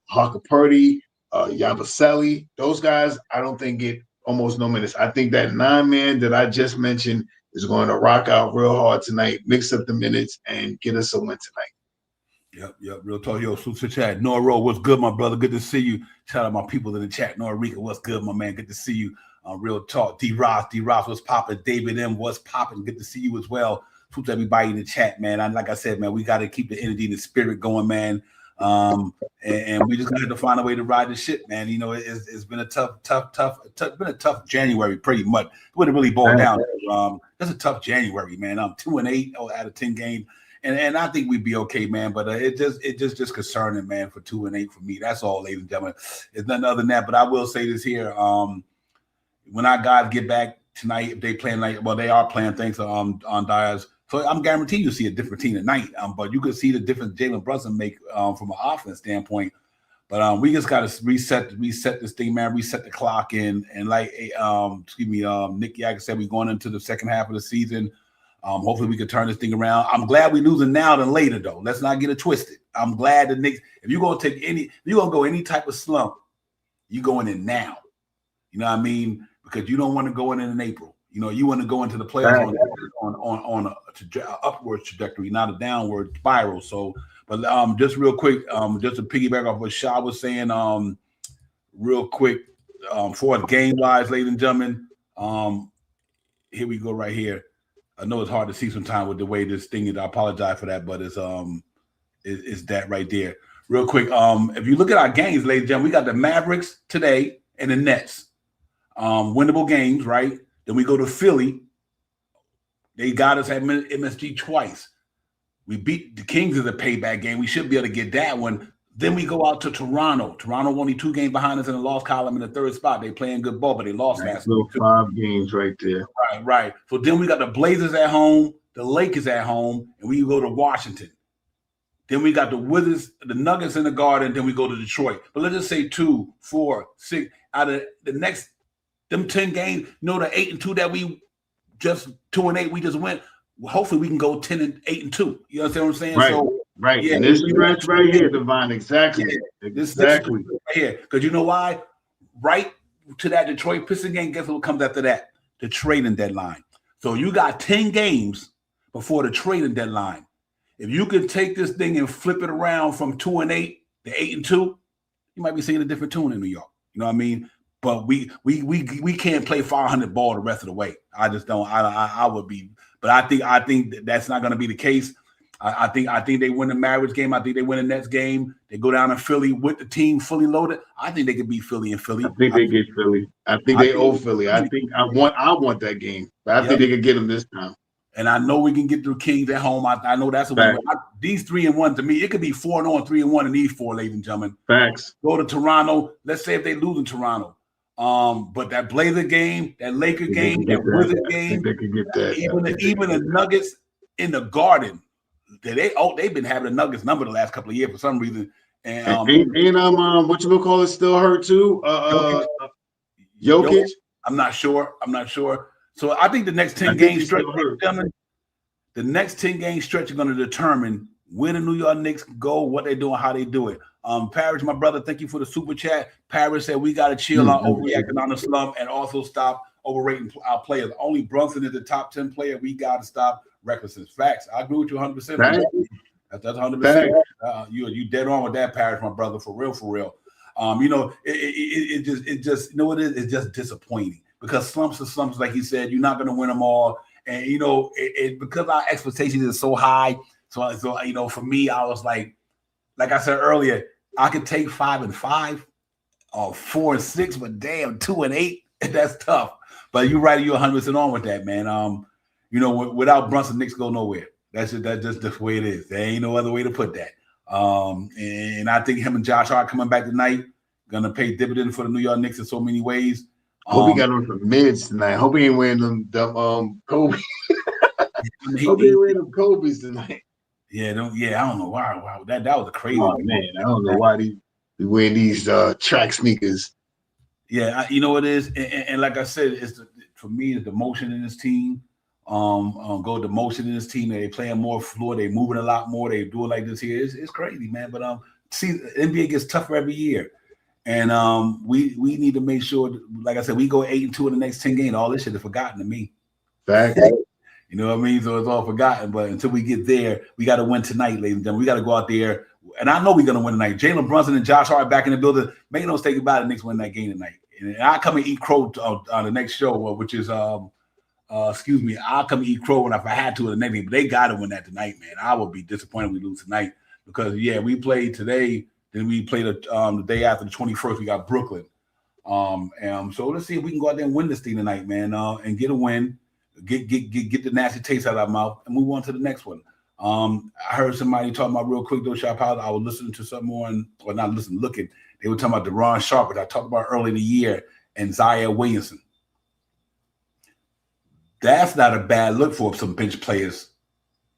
Harker Purdy, Yabusele. Those guys, I don't think get almost no minutes. I think that 9-man that I just mentioned is going to rock out real hard tonight, mix up the minutes, and get us a win tonight. Yep. Real talk. Yo, super chat. Nora, what's good, my brother? Good to see you. Shout out my people in the chat. Nora Rica, what's good, my man? Good to see you. Real talk. D-Ross, what's popping? David M, what's popping? Good to see you as well. Salute everybody in the chat, man. Like I said, man, we got to keep the energy and the spirit going, man. And we just got to find a way to ride the ship, man. You know, it's been a tough January, pretty much. What it really boiled down to. That's a tough January, man. I'm 2-8 out of 10 games. And I think we'd be okay, man. But it just concerning, man, for 2-8 for me. That's all, ladies and gentlemen. It's nothing other than that. But I will say this here: when our guys get back tonight, if they playing they are playing things on Dyers. So I'm guaranteed you'll see a different team tonight. But you can see the difference Jalen Brunson make from an offense standpoint. But we just got to reset this thing, man. Reset the clock and like Nick Yager said, we're going into the second half of the season. Hopefully we can turn this thing around. I'm glad we're losing now than later, though. Let's not get it twisted. I'm glad the Knicks, if you're gonna go any type of slump, you going in now. You know what I mean? Because you don't want to go in April. You know, you want to go into the playoffs on a upward trajectory, not a downward spiral. So, but just real quick, just to piggyback off what Shaw was saying, real quick, for game wise, ladies and gentlemen, here we go right here. I know it's hard to see sometimes with the way this thing is. I apologize for that, but it's that right there. Real quick, if you look at our games, ladies and gentlemen, we got the Mavericks today and the Nets. Winnable games, right? Then we go to Philly. They got us at MSG twice. We beat the Kings in the payback game. We should be able to get that one. Then we go out to Toronto. Toronto only 2 games behind us in the loss column in the 3rd spot. They playing good ball, but they lost last week. 5 games right there. Right. So then we got the Blazers at home, the Lakers at home, and we go to Washington. Then we got the Wizards, the Nuggets in the Garden. Then we go to Detroit. But let's just say 2, 4, 6 out of the next them 10 games. The 8-2 that we just 2-8 we just went. Hopefully we can go 10-8-2. You understand what I'm saying? Right. So, right. Yeah, and this stretch right here, Devon, exactly. Exactly. Right here. Because you know why? Right to that Detroit Pistons game, guess what comes after that? The trading deadline. So you got 10 games before the trading deadline. If you can take this thing and flip it around from 2-8 to 8-2, you might be singing a different tune in New York. You know what I mean? But we can't play 500 ball the rest of the way. I just don't. I would be, but I think that's not going to be the case. I think they win the Mavericks game. I think they win the Nets game. They go down to Philly with the team fully loaded. I think they could beat Philly and Philly. I think they get Philly. I think they owe Philly. I want that game. But I think they could get them this time. And I know we can get through Kings at home. I know that's a win. These 3-1 to me, it could be 4-0 and 3-1 in these 4, ladies and gentlemen. Facts. Go to Toronto. Let's say if they lose in Toronto. But that Blazer game, that Laker game, that Wizard game, they could get that. Even the Nuggets in the Garden. They've been having the Nuggets number the last couple of years for some reason. And what you gonna call it still hurt too? Jokic. I'm not sure. So I think the next 10 game stretch, the next 10 game stretch are going to determine where the New York Knicks go, what they're doing, how they do it. Paris, my brother, thank you for the super chat. Paris said we got to chill on overreacting on the slump and also stop overrating our players. Only Brunson is the top 10 player. We got to stop recklessness. Facts. I agree with you 100%. That's 100%. You dead on with that, Paris, my brother. For real. It just you know what it is? It's just disappointing because slumps are slumps, like he said. You're not going to win them all, and because our expectations is so high. So for me, I was like I said earlier, I could take 5-5 or 4-6, but damn, 2-8, that's tough. But you're right, you're 100% on with that, man. Without Brunson, Knicks go nowhere. That's just the way it is. There ain't no other way to put that. And I think him and Josh Hart coming back tonight gonna pay dividend for the New York Knicks in so many ways. Hope he got on some mids tonight. Hope he ain't wearing them Kobe. Hope he ain't wearing them Kobe's tonight. I don't know why. Wow, that was a crazy. Oh man, I don't know why they wearing these track sneakers. Yeah, you know what it is, and like I said, for me, it's the motion in this team. Go the motion in this team. They playing more fluid. They moving a lot more. They do it like this here. It's crazy, man. But see, NBA gets tougher every year, and we need to make sure. Like I said, we go 8-2 in the next 10 games. All this shit is forgotten to me. Fact. You know what I mean? So it's all forgotten. But until we get there, we got to win tonight, ladies and gentlemen. We got to go out there. And I know we're going to win tonight. Jalen Brunson and Josh Hart back in the building. Make no mistake about it, Knicks win that game tonight. And I come and eat crow on the next show, which is, I'll come and eat crow if I had to in the next game. But they got to win that tonight, man. I would be disappointed if we lose tonight because, we played today. Then we played the day after the 21st. We got Brooklyn. So let's see if we can go out there and win this thing tonight, man, and get a win. Get the nasty taste out of our mouth and move on to the next one. I heard somebody talking about real quick though, Shop House. I was listening to someone, or not listening, looking. They were talking about Deron Sharp, which I talked about early in the year, and Zaire Williamson. That's not a bad look for some bench players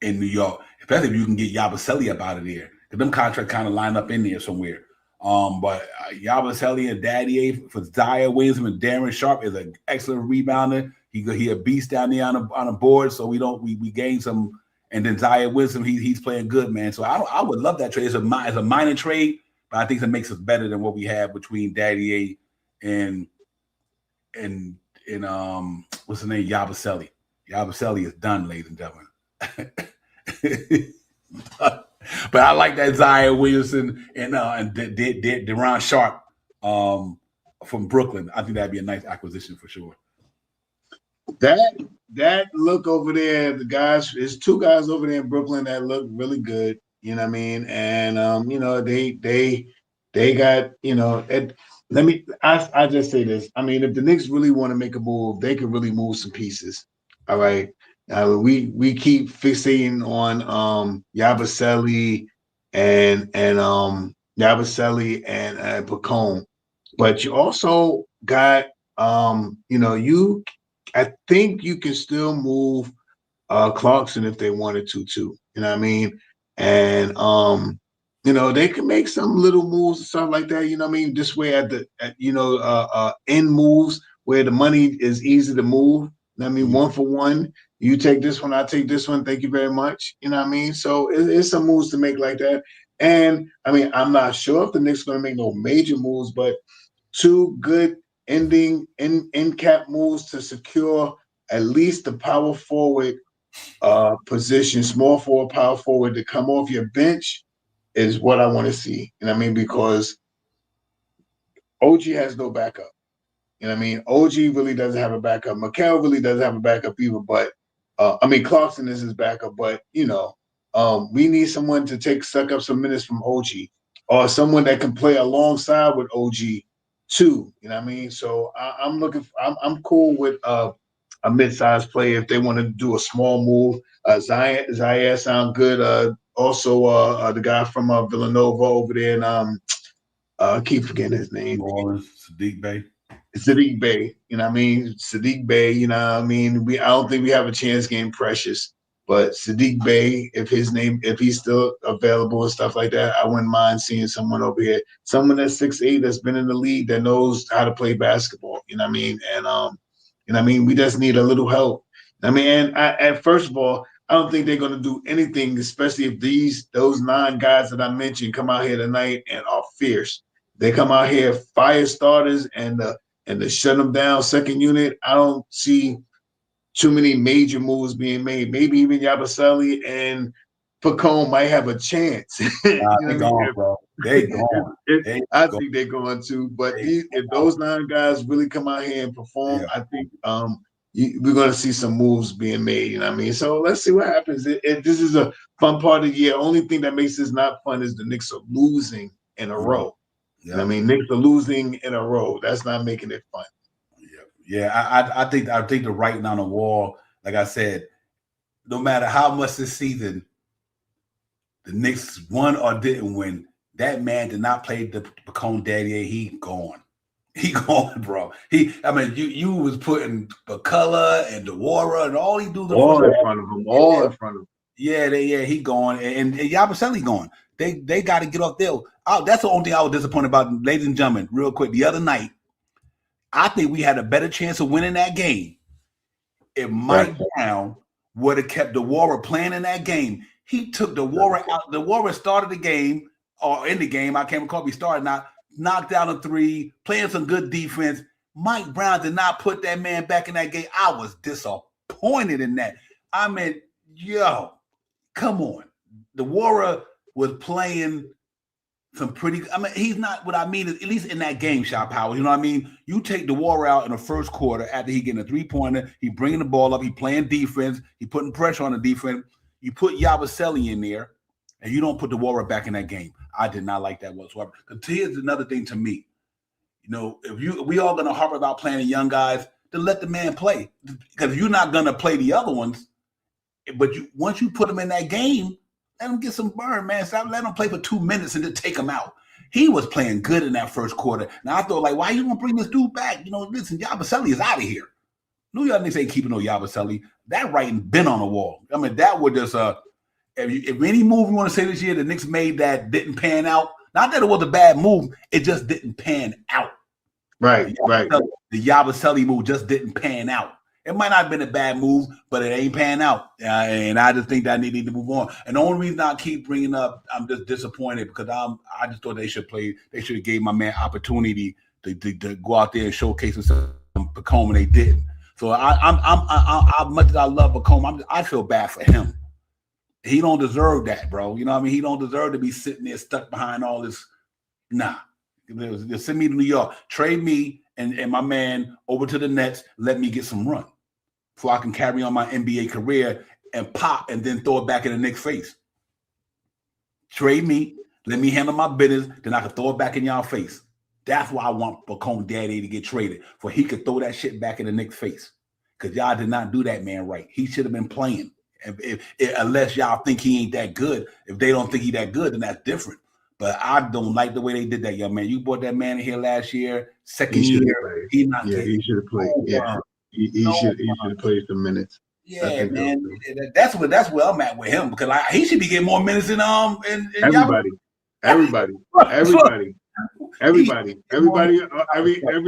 in New York, especially if you can get Yabusele up out of there. Because them contracts kind of line up in there somewhere. But Yabusele and Daddy for Zaire Williamson and Darren Sharp is an excellent rebounder. He a beast down there on a board, so we gain some. And then Zaire Williamson, he's playing good, man. So I would love that trade. It's a minor trade, but I think it makes us better than what we have between Daddy and what's the name? Yabusele. Yabusele is done, ladies and gentlemen. But I like that Zaire Williamson and Deron Sharp from Brooklyn. I think that'd be a nice acquisition for sure. That look over there, the guys, there's 2 guys over there in Brooklyn that look really good. You know what I mean? And they got, I just say this. I mean, if the Knicks really want to make a move, they could really move some pieces. All right. We keep fixating on Yabusele and Yabusele and Pacone, but you also got I think you can still move Clarkson if they wanted to too. You know what I mean? And they can make some little moves and stuff like that. You know what I mean? This way end moves where the money is easy to move. You know what I mean? 1-for-1. You take this one, I take this one. Thank you very much. You know what I mean? So it's some moves to make like that. And I mean, I'm not sure if the Knicks are going to make no major moves, but two good end cap moves to secure at least the power forward position, small forward, power forward to come off your bench is what I want to see. You know what I mean? Because OG has no backup. You know what I mean? OG really doesn't have a backup. Mikal really doesn't have a backup either. But Clarkson is his backup. But we need someone to suck up some minutes from OG, or someone that can play alongside with OG too. You know what I mean? So I'm cool with a mid-sized player if they want to do a small move. Zaire sound good. Also, the guy from Villanova over there, and I keep forgetting his name. Sadiq Bey. Sadiq Bey, you know what I mean? Sadiq Bey, you know what I mean? I don't think we have a chance getting Precious, but Sadiq Bey, if he's still available and stuff like that, I wouldn't mind seeing someone over here, someone that's 6'8", that's been in the league, that knows how to play basketball, you know what I mean? And you know what I mean? We just need a little help. I mean, and first of all, I don't think they're going to do anything, especially if those 9 guys that I mentioned come out here tonight and are fierce. They come out here fire starters and to shut them down second unit. I don't see too many major moves being made. Maybe even Yabusele and Pacone might have a chance. They're gone, bro. They gone. I think they're going to. But if those 9 guys really come out here and perform, I think we're going to see some moves being made. You know what I mean? So let's see what happens. This is a fun part of the year. Only thing that makes this not fun is the Knicks are losing in a row. You know what I mean? Knicks are losing in a row. That's not making it fun. I think the writing on the wall, like I said, no matter how much this season the Knicks won or didn't win, that man did not play the Pacone Daddy. He gone. He gone, bro. You was putting McCullough and DeWara and all he do all in front of him. All in front of him. Yeah, he gone. And Yabusele gone. They got to get off there. That's the only thing I was disappointed about, ladies and gentlemen, real quick. The other night, I think we had a better chance of winning that game if Mike Brown would have kept DeWara playing in that game. He took DeWara out. DeWara started the game, or in the game, I can't recall if he started not, knocked down a 3, playing some good defense. Mike Brown did not put that man back in that game. I was disappointed in that. I mean, come on. DeWara was playing some pretty. He's not what I mean is at least in that game, Shot Power. You know what I mean? You take DeWara out in the first quarter after he getting a 3-pointer, he bringing the ball up, he playing defense, he putting pressure on the defense. You put Yabusele in there, and you don't put DeWara back in that game. I did not like that whatsoever. Here's another thing to me. If we all gonna harp about playing the young guys, then let the man play. Because you're not gonna play the other ones, but once you put them in that game, let him get some burn, man. Stop letting him play for 2 minutes and then take him out. He was playing good in that first quarter. Now I thought, why you gonna bring this dude back? Listen, Yabusele is out of here. New York Knicks ain't keeping no Yabusele. That writing been on the wall. That would just if any move you want to say this year the Knicks made that didn't pan out. Not that it was a bad move, it just didn't pan out. Right. The Yabusele move just didn't pan out. It might not have been a bad move, but it ain't pan out. And I just think that they need to move on. And the only reason I keep bringing up, I'm just disappointed because I just thought they should have gave my man opportunity to go out there and showcase himself in Pacome, and they didn't. So I'm much as I love Pacome, I feel bad for him. He don't deserve that, bro. You know what I mean? He don't deserve to be sitting there stuck behind all this. Nah. Just send me to New York. Trade me and my man over to the Nets. Let me get some run so I can carry on my NBA career and pop and then throw it back in the Knicks' face. Trade me. Let me handle my business. Then I can throw it back in y'all face. That's why I want Pacome Daddy to get traded, for he could throw that shit back in the Knicks' face. because y'all did not do that man right. He should have been playing. Unless y'all think he ain't that good. If they don't think he that good, then that's different. But I don't like the way they did that, young man. You brought that man in here last year, second year. He not getting. He should have played. Yeah, he should have played some minutes. Yeah, man. That's where I'm at with him because he should be getting more minutes than everybody, every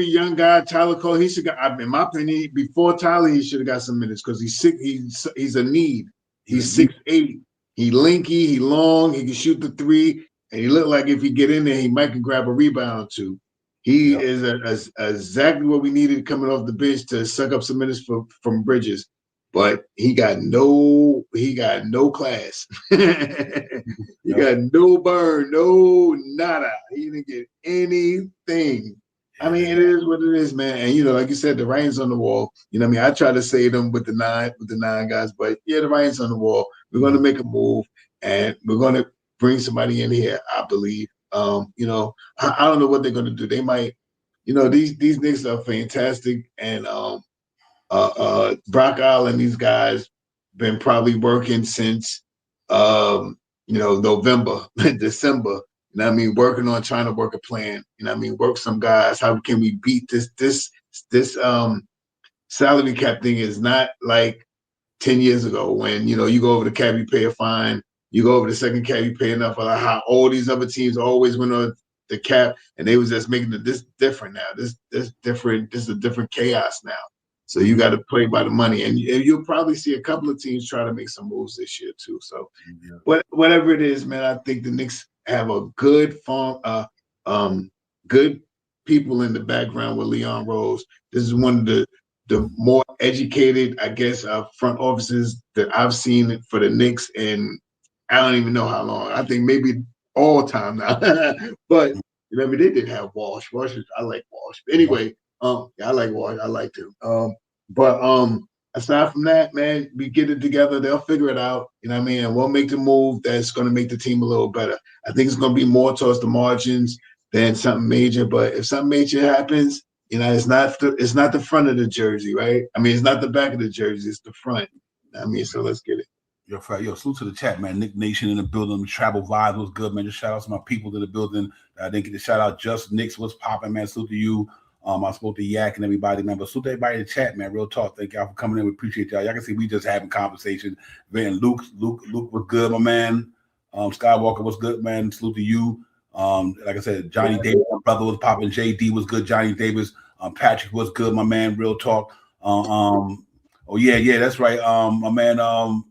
young guy, Tyler Cole, he should got. In my opinion, before Tyler, he should have got some minutes because he's sick. He's a need. He's 6'8". He lanky. He long. He can shoot the three, and he look like if he get in there, he might can grab a rebound or two. He is exactly what we needed coming off the bench to suck up some minutes from Bridges. But he got no class. He got no burn, no nada. He didn't get anything. I mean, it is what it is, man. And like you said, the writing's on the wall. You know what I mean? I try to save them with the nine guys, but the writing's on the wall. We're gonna make a move and we're gonna bring somebody in here, I believe. I don't know what they're gonna do. They might, these Knicks are fantastic and Brock Island, these guys been probably working since November, December. You know what I mean? Working on trying to work a plan. You know what I mean? Work some guys. How can we beat this salary cap thing is not like 10 years ago when you go over the cap, you pay a fine, you go over the second cap, you pay enough. Like how all these other teams always went on the cap and they was just making this different now. This different, this is a different chaos now. So you got to play by the money, and you'll probably see a couple of teams try to make some moves this year too. So, whatever it is, man, I think the Knicks have a good good people in the background with Leon Rose. This is one of the more educated, I guess, front offices that I've seen for the Knicks, and I don't even know how long. I think maybe all time now. But they did have Walsh. I like Walsh. But anyway. I like Walsh. I liked him. But aside from that, man, we get it together. They'll figure it out. You know what I mean? And we'll make the move that's going to make the team a little better. I think it's going to be more towards the margins than something major. But if something major happens, it's not the front of the jersey, right? I mean, it's not the back of the jersey. It's the front. I mean, so let's get it. Yo, salute to the chat, man. Nick Nation in the building. Travel Vibes was good, man. Just shout out to my people in the building. I didn't get to shout out. Just Knicks was popping, man. Salute to you. I spoke to Yak and everybody, man. But salute to everybody in the chat, man. Real talk. Thank y'all for coming in. We appreciate y'all. Y'all can see we just having conversation. Man, Luke was good, my man. Skywalker was good, man. Salute to you. Like I said, Johnny Davis, my brother was popping. JD was good. Johnny Davis. Patrick was good, my man. Real talk. That's right. My man,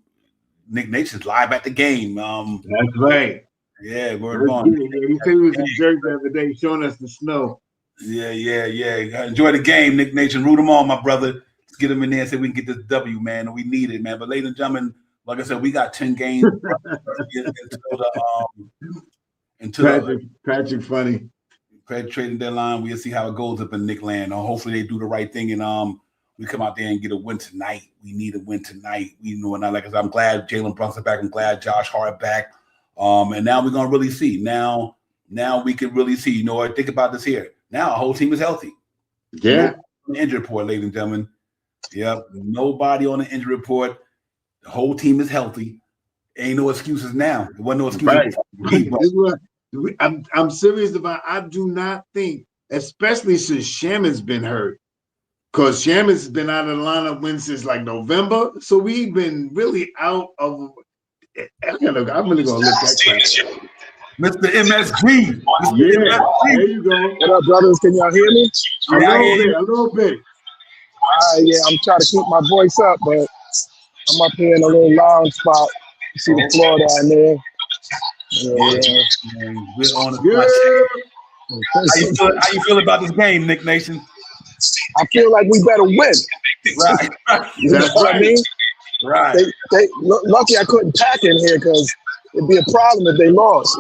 Nick Nation's live at the game. That's right. Yeah, we're on. He said he was in Jersey the other day showing us the snow. Yeah. Enjoy the game, Nick Nation. Root them on, my brother. Let's get them in there and say we can get this W, man. We need it, man. But ladies and gentlemen, like I said, we got 10 games until Patrick funny. Credit trading deadline. We'll see how it goes up in Nick land. Hopefully they do the right thing and we come out there and get a win tonight. We need a win tonight. And like I said, I'm glad Jalen Brunson back. I'm glad Josh Hart back. And now we're gonna really see. Now we can really see. Think about this here. Now our whole team is healthy. Yeah. No injury report, ladies and gentlemen. Yep. Nobody on the injury report. The whole team is healthy. Ain't no excuses now. There wasn't no excuses. Right. I'm serious about. I do not think, especially since Shaman's been hurt, because Shaman's been out of the lineup since like November. So we've been really out of. I'm really gonna look that. Mr. MSG. Yeah, there you go. What up, brothers? Can y'all hear me? A little bit. I'm trying to keep my voice up, but I'm up here in a little lounge spot. You see the floor down there. We're on the How you feel about this game, Nick Nation? I feel like we better win. Right. You know what I mean? Right. They lucky I couldn't pack in here because it'd be a problem if they lost.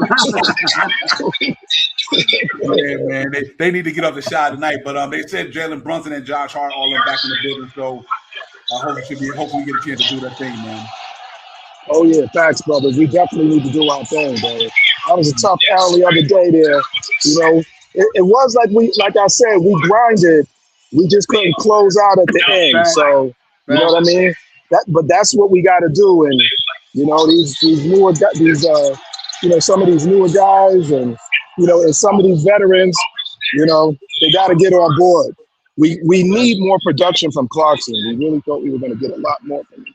Yeah, man. They need to get off the shot tonight. But they said Jalen Brunson and Josh Hart all are back in the building. So hopefully we get a chance to do that thing, man. Oh, yeah, facts, brothers. We definitely need to do our thing, bro. That was a tough L the other day there. It was like I said, we grinded. We just couldn't close out at the end. So You know what I mean? But that's what we got to do. And you know, these newer these you know, some of these newer guys, and you know, and some of these veterans, you know, they got to get on board. We need more production from Clarkson. We really thought we were going to get a lot more from him.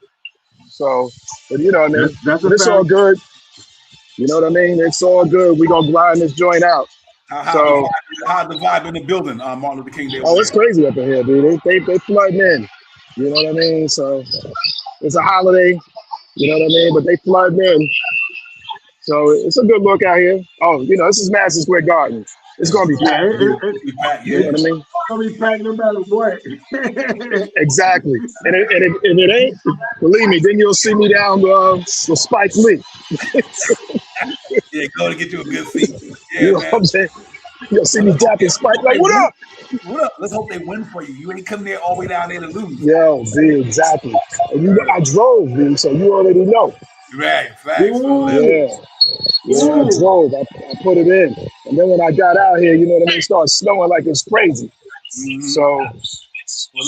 So, but you know what I mean? That's But it's all good. You know what I mean? It's all good. We're going to grind this joint out. How's the vibe in the building, Martin Luther King Day? Oh, it's crazy up in here, dude. They flooding in. You know what I mean? So it's a holiday. You know what I mean? But they flooding in. So it's a good look out here. Oh, you know, this is Madison Square Garden. It's going to be packed. You know what I mean? It's going to be packed no matter what. Exactly. And if it ain't, believe me, then you'll see me down with Spike Lee. Yeah, go to get you a good seat. Yeah, you know what I'm saying? You'll see me dapping Spike like, what up? What up? Let's hope they win for you. You ain't come there all the way down there to lose. Yo, B, exactly. And you know, I drove, B, so you already know. Right, facts. Yeah, I drove. I put it in. And then when I got out here, you know what I mean, it started snowing like it's crazy. Mm-hmm. So, well,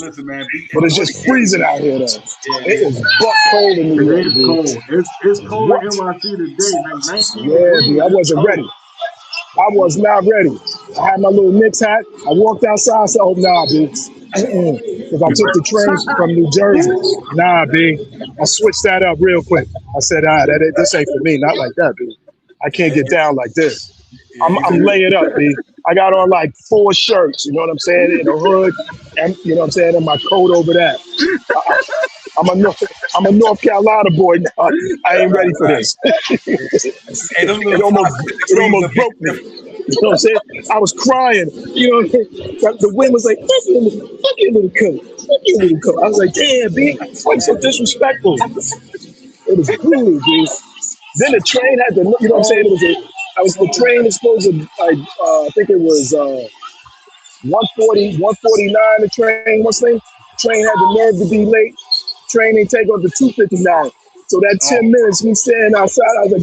listen, man. But it's just freezing out here, though. Yeah, it is butt cold in New York. It's cold. It's cold in NYC today. Like 19 dude, I wasn't ready. I was not ready. I had my little Knicks hat. I walked outside. I said, "Oh, nah, B." Because I took the train from New Jersey. Nah, B. I switched that up real quick. I said, this ain't for me. Not like that, B. I can't get down like this. I'm laying up, B. I got on like 4 shirts, you know what I'm saying, in a hood, and you know what I'm saying, and my coat over that. I'm a North Carolina boy now. I ain't ready for this. It almost broke me. You know what I'm saying? I was crying. You know what I'm saying? The wind was like, fuck you, little coat. Fuck you, little coat. I was like, damn, B, why so disrespectful? It was cool, B. Then the train had to, you know what I'm saying? The train was supposed to, like, I think it was 149, the train, what's the name? Train had the nerve to be late. Train ain't take off to 259. So that 10 minutes, me standing outside, I was like,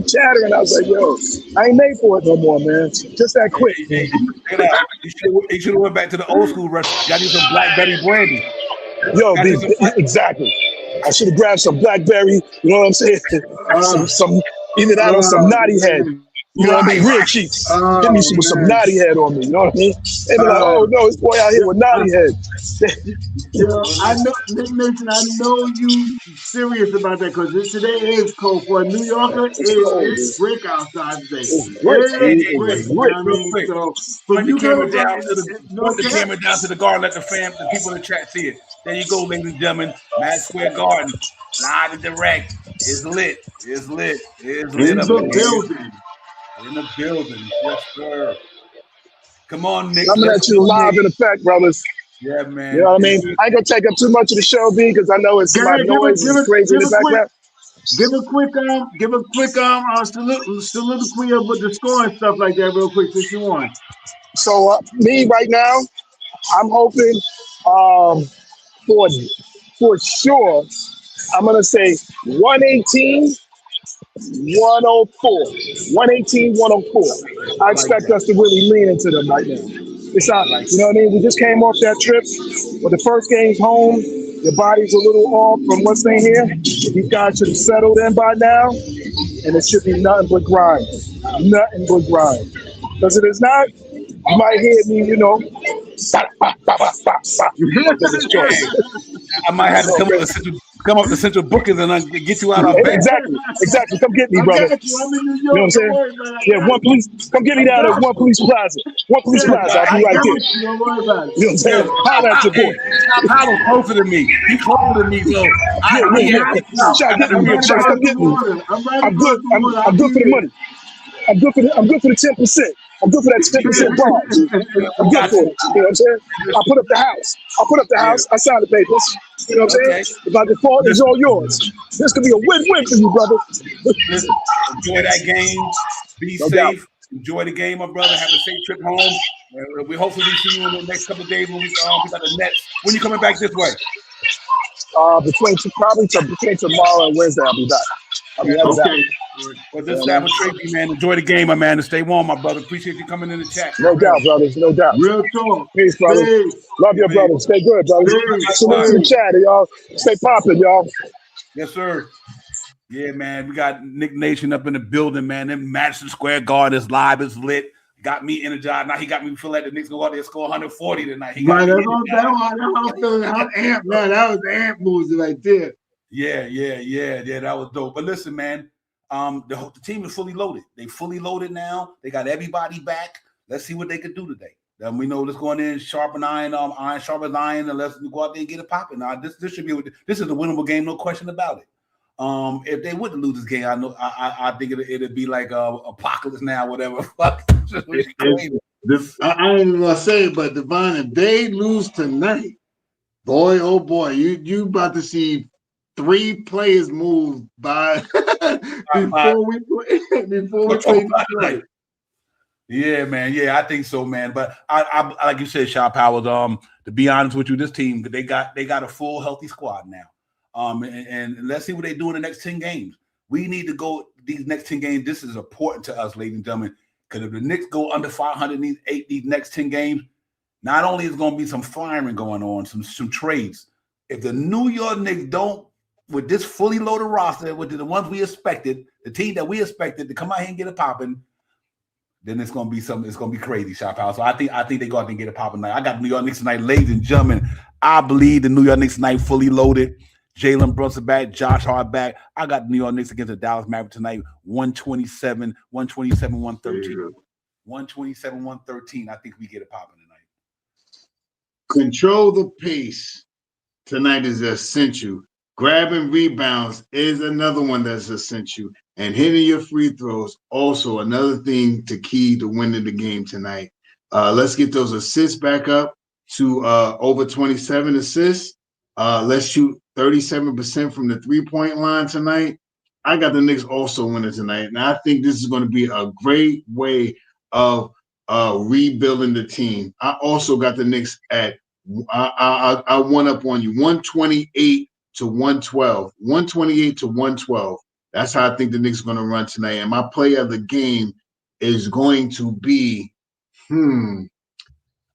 chattering. I was like, yo, I ain't made for it no more, man. Just that quick. Check it out. You should have went back to the old school restaurant. Got you some Blackberry brandy. Yo, exactly. I should have grabbed some Blackberry, you know what I'm saying? Some either that or some Naughty Head. You know what I mean? Real cheap. Give me some Naughty Head on me. You know what I mean? They be like, oh no, this boy out here with Naughty Head. Yo, I know, Nick Mason, I know you serious about that because today is cold. For a New Yorker, it's brick outside today. It's brick. You know what I mean? So, point the camera down to the garden, let the people in the chat see it. There you go, ladies and gentlemen. Madison Square Garden, live and direct. It's lit. It's lit. It's lit up in the building. In the building, yes, sir. Come on, Nick. Coming at you live in effect, brothers. Yeah, man. You know what I mean? I ain't gonna take up too much of the show, B, because I know it's my noise is crazy in the background. Give a quick soliloquy of the score and stuff like that, real quick, since you won. So me right now, I'm hoping for sure, I'm gonna say 118. 104. 118, 104. I expect us to really lean into them right now. It's not, you know what I mean? We just came off that trip, but the first game's home. Your body's a little off from what's in here. These guys should have settled in by now, and it should be nothing but grind. Nothing but grind. Because if it's not, you might hear me, you know. I might have to come up to Central Bookings and get you out of bed. Exactly. Come get me, brother. You know what I'm saying? Yeah, one police. Come get me down at One Police Plaza. One Police Plaza. I'll be right there. You know what I'm saying? Holler at your boy. Paolo's closer to me. He's closer to me, so come get me. I'm good. I'm good for the money. I'm good for the 10%. I'm good for that 10% bar. I'm good for it. You know what I'm saying? I'll put up the house. I signed the papers. You know what I'm saying? If I default, it's all yours. This could be a win-win for you, brother. Enjoy that game. Be safe. Enjoy the game, my brother. Have a safe trip home. We hopefully see you in the next couple of days when we got the Nets. When you coming back this way? Between tomorrow and Wednesday, I'll be back. I'll be headed out. Okay. Well, this is Sabbath Tracy, man. Enjoy the game, my man, and stay warm, my brother. Appreciate you coming in the chat. No doubt, brothers. No doubt. Real talk. Peace, brothers. Peace. Love your brothers. Stay good, brothers. Peace. Salute to the chat, y'all. Stay popping, y'all. Yes, sir. Yeah, man. We got Nick Nation up in the building, man. Then Madison Square Garden is live, it's lit. Got me energized. Now he got me feel like the Knicks go out there and score 140 tonight. He got Right, me that's what I'm feeling. I'm amped, man. That was the amp moves right there. Yeah. That was dope. But listen, man, the team is fully loaded. They fully loaded now. They got everybody back. Let's see what they can do today. Then we know let's go in there and sharpen iron, iron sharpen iron, and let's go out there and get it popping. Now this should be this is a winnable game, no question about it. If they wouldn't lose this game, I think it'd be like apocalypse now, whatever. Fuck. I ain't even gonna say it, but Devon, if they lose tonight, boy, oh boy, you about to see 3 players move by before we play tonight. Yeah, man. Yeah, I think so, man. But I like you said, Shaw Powers. To be honest with you, this team they got a full healthy squad now. And let's see what they do in the next 10 games. We need to go these next 10 games. This is important to us, ladies and gentlemen, because if the Knicks go under 500 in these next 10 games, not only is going to be some firing going on, some trades. If the New York Knicks don't, with this fully loaded roster, with the ones we expected, the team that we expected to come out here and get it popping, then it's gonna be something. It's gonna be crazy, Shop House. So I think they go out there and get it popping tonight. I got New York Knicks tonight, ladies and gentlemen. I believe the New York Knicks tonight fully loaded. Jalen Brunson back, Josh Hart back. I got the New York Knicks against the Dallas Mavericks tonight, 127, 113. 127, 113. I think we get it popping tonight. Control the pace tonight is essential. Grabbing rebounds is another one that's essential. And hitting your free throws, also another thing to key to winning the game tonight. Let's get those assists back up to over 27 assists. Let's shoot 37% from the 3-point line tonight. I got the Knicks also winning tonight. And I think this is going to be a great way of rebuilding the team. I also got the Knicks at I one up on you, 128 to 112. 128 to 112. That's how I think the Knicks are going to run tonight. And my play of the game is going to be Landry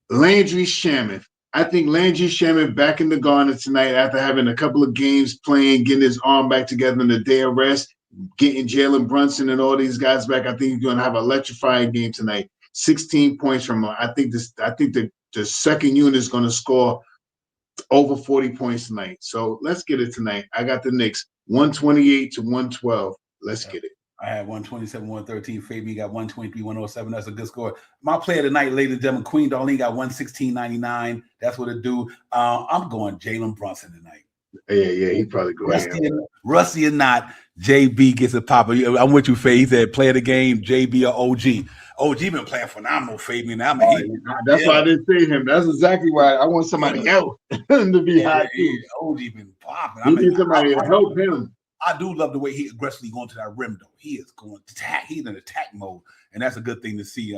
Shamet. I think Landry Shamet back in the Garden tonight after having a couple of games playing, getting his arm back together in the day of rest, getting Jalen Brunson and all these guys back. I think he's going to have an electrifying game tonight. 16 points from him. I think the second unit is going to score over 40 points tonight. So let's get it tonight. I got the Knicks 128 to 112. Let's get it. I had 127, 113. Fabian got 123, 107. That's a good score. My player tonight, ladies and gentlemen, Queen Darlene got 116.99. That's what it do. I'm going Jalen Brunson tonight. Yeah, he probably goes. Rusty or not, JB gets a pop. I'm with you, Faye. He said play of the game, JB or OG. OG been playing phenomenal, Fabian. That's why I didn't say him. That's exactly why I want somebody else to be high. OG been popping. I need somebody to help him. I do love the way he aggressively going to that rim, though. He is going to attack. He's in attack mode, and that's a good thing to see.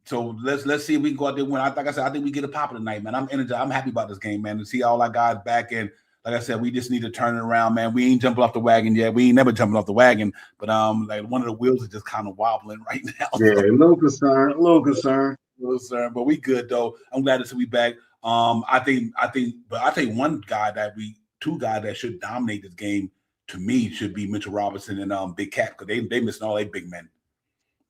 So let's see if we can go out there and win. Like I said, I think we get a pop tonight, man. I'm energized. I'm happy about this game, man. To see all our guys back in. Like I said, we just need to turn it around, man. We ain't jumping off the wagon yet. We ain't never jumping off the wagon, but like one of the wheels is just kind of wobbling right now. Yeah, a little concern. But we good though. I'm glad to see we back. I think two guys that should dominate this game to me should be Mitchell Robinson and Big Cat, because they missing all their big men.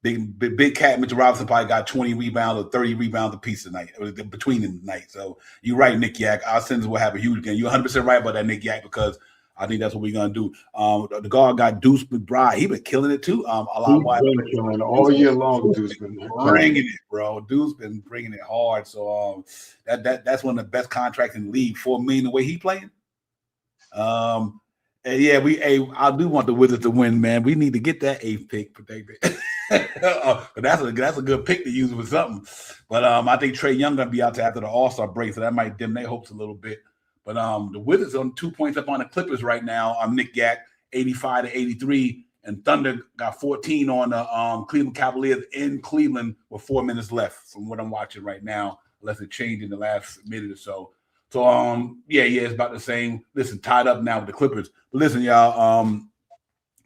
Big Cat, Mitchell Robinson probably got 20 rebounds or 30 rebounds apiece tonight between them tonight. So you're right, Nick Yak. Our Sins will have a huge game. You're 100% right about that, Nick Yak, because I think that's what we're gonna do. The guard got Deuce McBride. He been killing it too. A lot been killing all year long. Deuce been bringing it, bro. Deuce been bringing it hard. So that's one of the best contracts in the league. $4 million the way he playing. And yeah, I do want the Wizards to win, man. We need to get that 8th pick protected. But that's a good pick to use with something. But I think Trae Young gonna be out there after the All-Star break, so that might dim their hopes a little bit. But the Wizards on 2 points up on the Clippers right now. Nick Yak, 85 to 83, and Thunder got 14 on the Cleveland Cavaliers in Cleveland with 4 minutes left from what I'm watching right now, unless it changed in the last minute or so. So yeah, it's about the same. Listen, tied up now with the Clippers. But listen, y'all,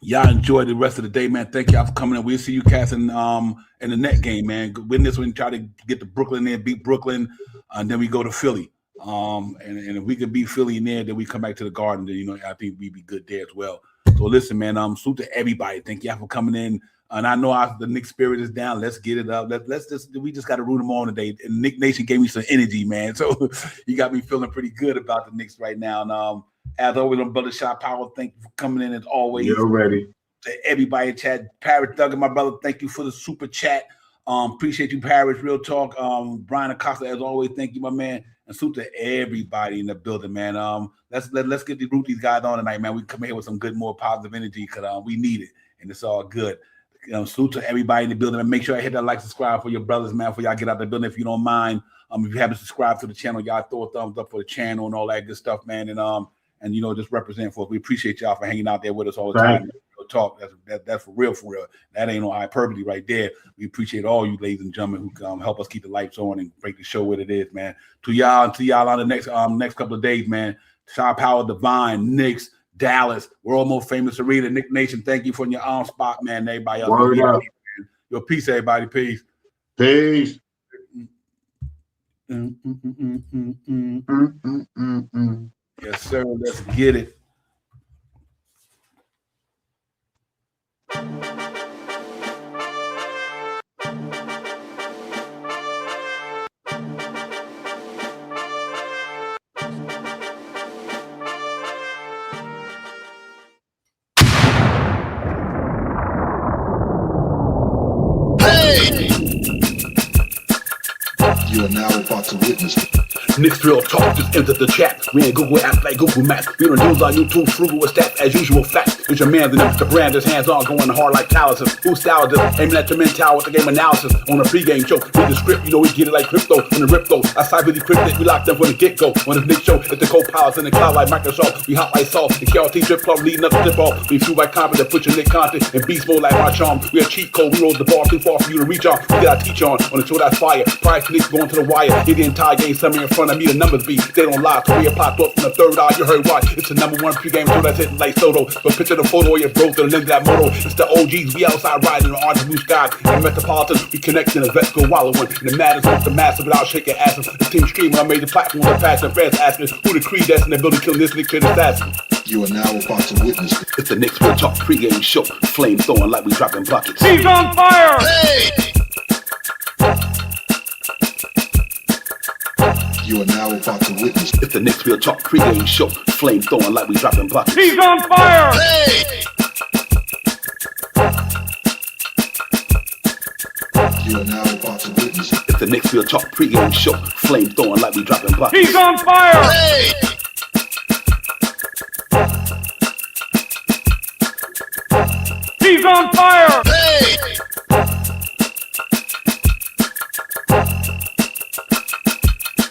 Y'all enjoy the rest of the day, man. Thank y'all for coming in. We'll see you cats in the net game, man. Win this one, try to get to Brooklyn there, beat Brooklyn, and then we go to Philly. And if we can beat Philly in there, then we come back to the Garden. Then I think we'd be good there as well. So listen, man. Salute to everybody. Thank y'all for coming in. And I know the Knicks spirit is down. Let's get it up. We just got to root them on today. And Nick Nation gave me some energy, man. So you got me feeling pretty good about the Knicks right now. And as always, on Brother Shot Power, thank you for coming in as always. You're ready. To everybody in chat. Parrot Thugger, my brother, thank you for the super chat. Appreciate you, Parrot. Real talk. Brian Acosta, as always, thank you, my man. And salute to everybody in the building, man. Let's get to root these guys on tonight, man. We come here with some good, more positive energy because we need it, and it's all good. Salute to everybody in the building, and make sure I hit that like, subscribe for your brothers, man. For y'all get out the building if you don't mind. If you haven't subscribed to the channel, y'all throw a thumbs up for the channel and all that good stuff, man. And just represent for us. We appreciate y'all for hanging out there with us all the time. Real talk. That's for real, for real. That ain't no hyperbole right there. We appreciate all you ladies and gentlemen who help us keep the lights on and break the show what it is, man. To y'all on the next couple of days, man. Shot Power, Divine, Knicks, Dallas, World Most Famous Arena, Nick Nation. Thank you for your spot, man. Everybody else. Word up. Your peace, everybody. Peace. Peace. Yes, sir. Let's get it. You are now about to witness Knicks Real Talk just entered the chat. We ain't Google apps like Google Maps. We don't use our YouTube frugal with stats as usual facts. It's your man, the brand, his hands on going hard like calluses. Who styled this? Aiming at your mental with the game analysis. On a pregame show, read the script, we get it like crypto. In the rip though, I cyber decrypted, we locked them from the get-go. On this Nick show, it's the co-pilots in the cloud like Microsoft. We hot like salt, the KRT drip club leading up the tip off. We flew by confident, put your Nick content in beast mode like my charm. We a cheat code, we rolled the bar too far for you to reach on. We got our teach on the show that's fire. Price Knicks going to the wire. Hit the entire game, somewhere in front of me, the numbers be. They don't lie, Korea popped up from the third eye. You heard why? It's the number one pregame show that's hitting like Soto. But picture the photo of your bro to the lens of that moto. It's the OGs, we outside riding on orange blue skies. And Metropolitan, we connecting the vets go wallowing. And the matters with the massive without shaking asses. The team screaming, I made the platform with passion. Fans asking who the creed that's in the building killing this Nick shit assassin. You are now about to witness It's the Knicks Real Talk pregame show. Flame throwing like we dropping buckets. He's on fire! You are now about to witness It's the Knicks Real Talk pregame show. Flame throwing like we dropping buckets. He's on fire! You are now about to witness It's the Knicks Real Talk pregame show. Flame throwing like we dropping buckets. He's on fire! He's on fire!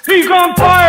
He's on fire!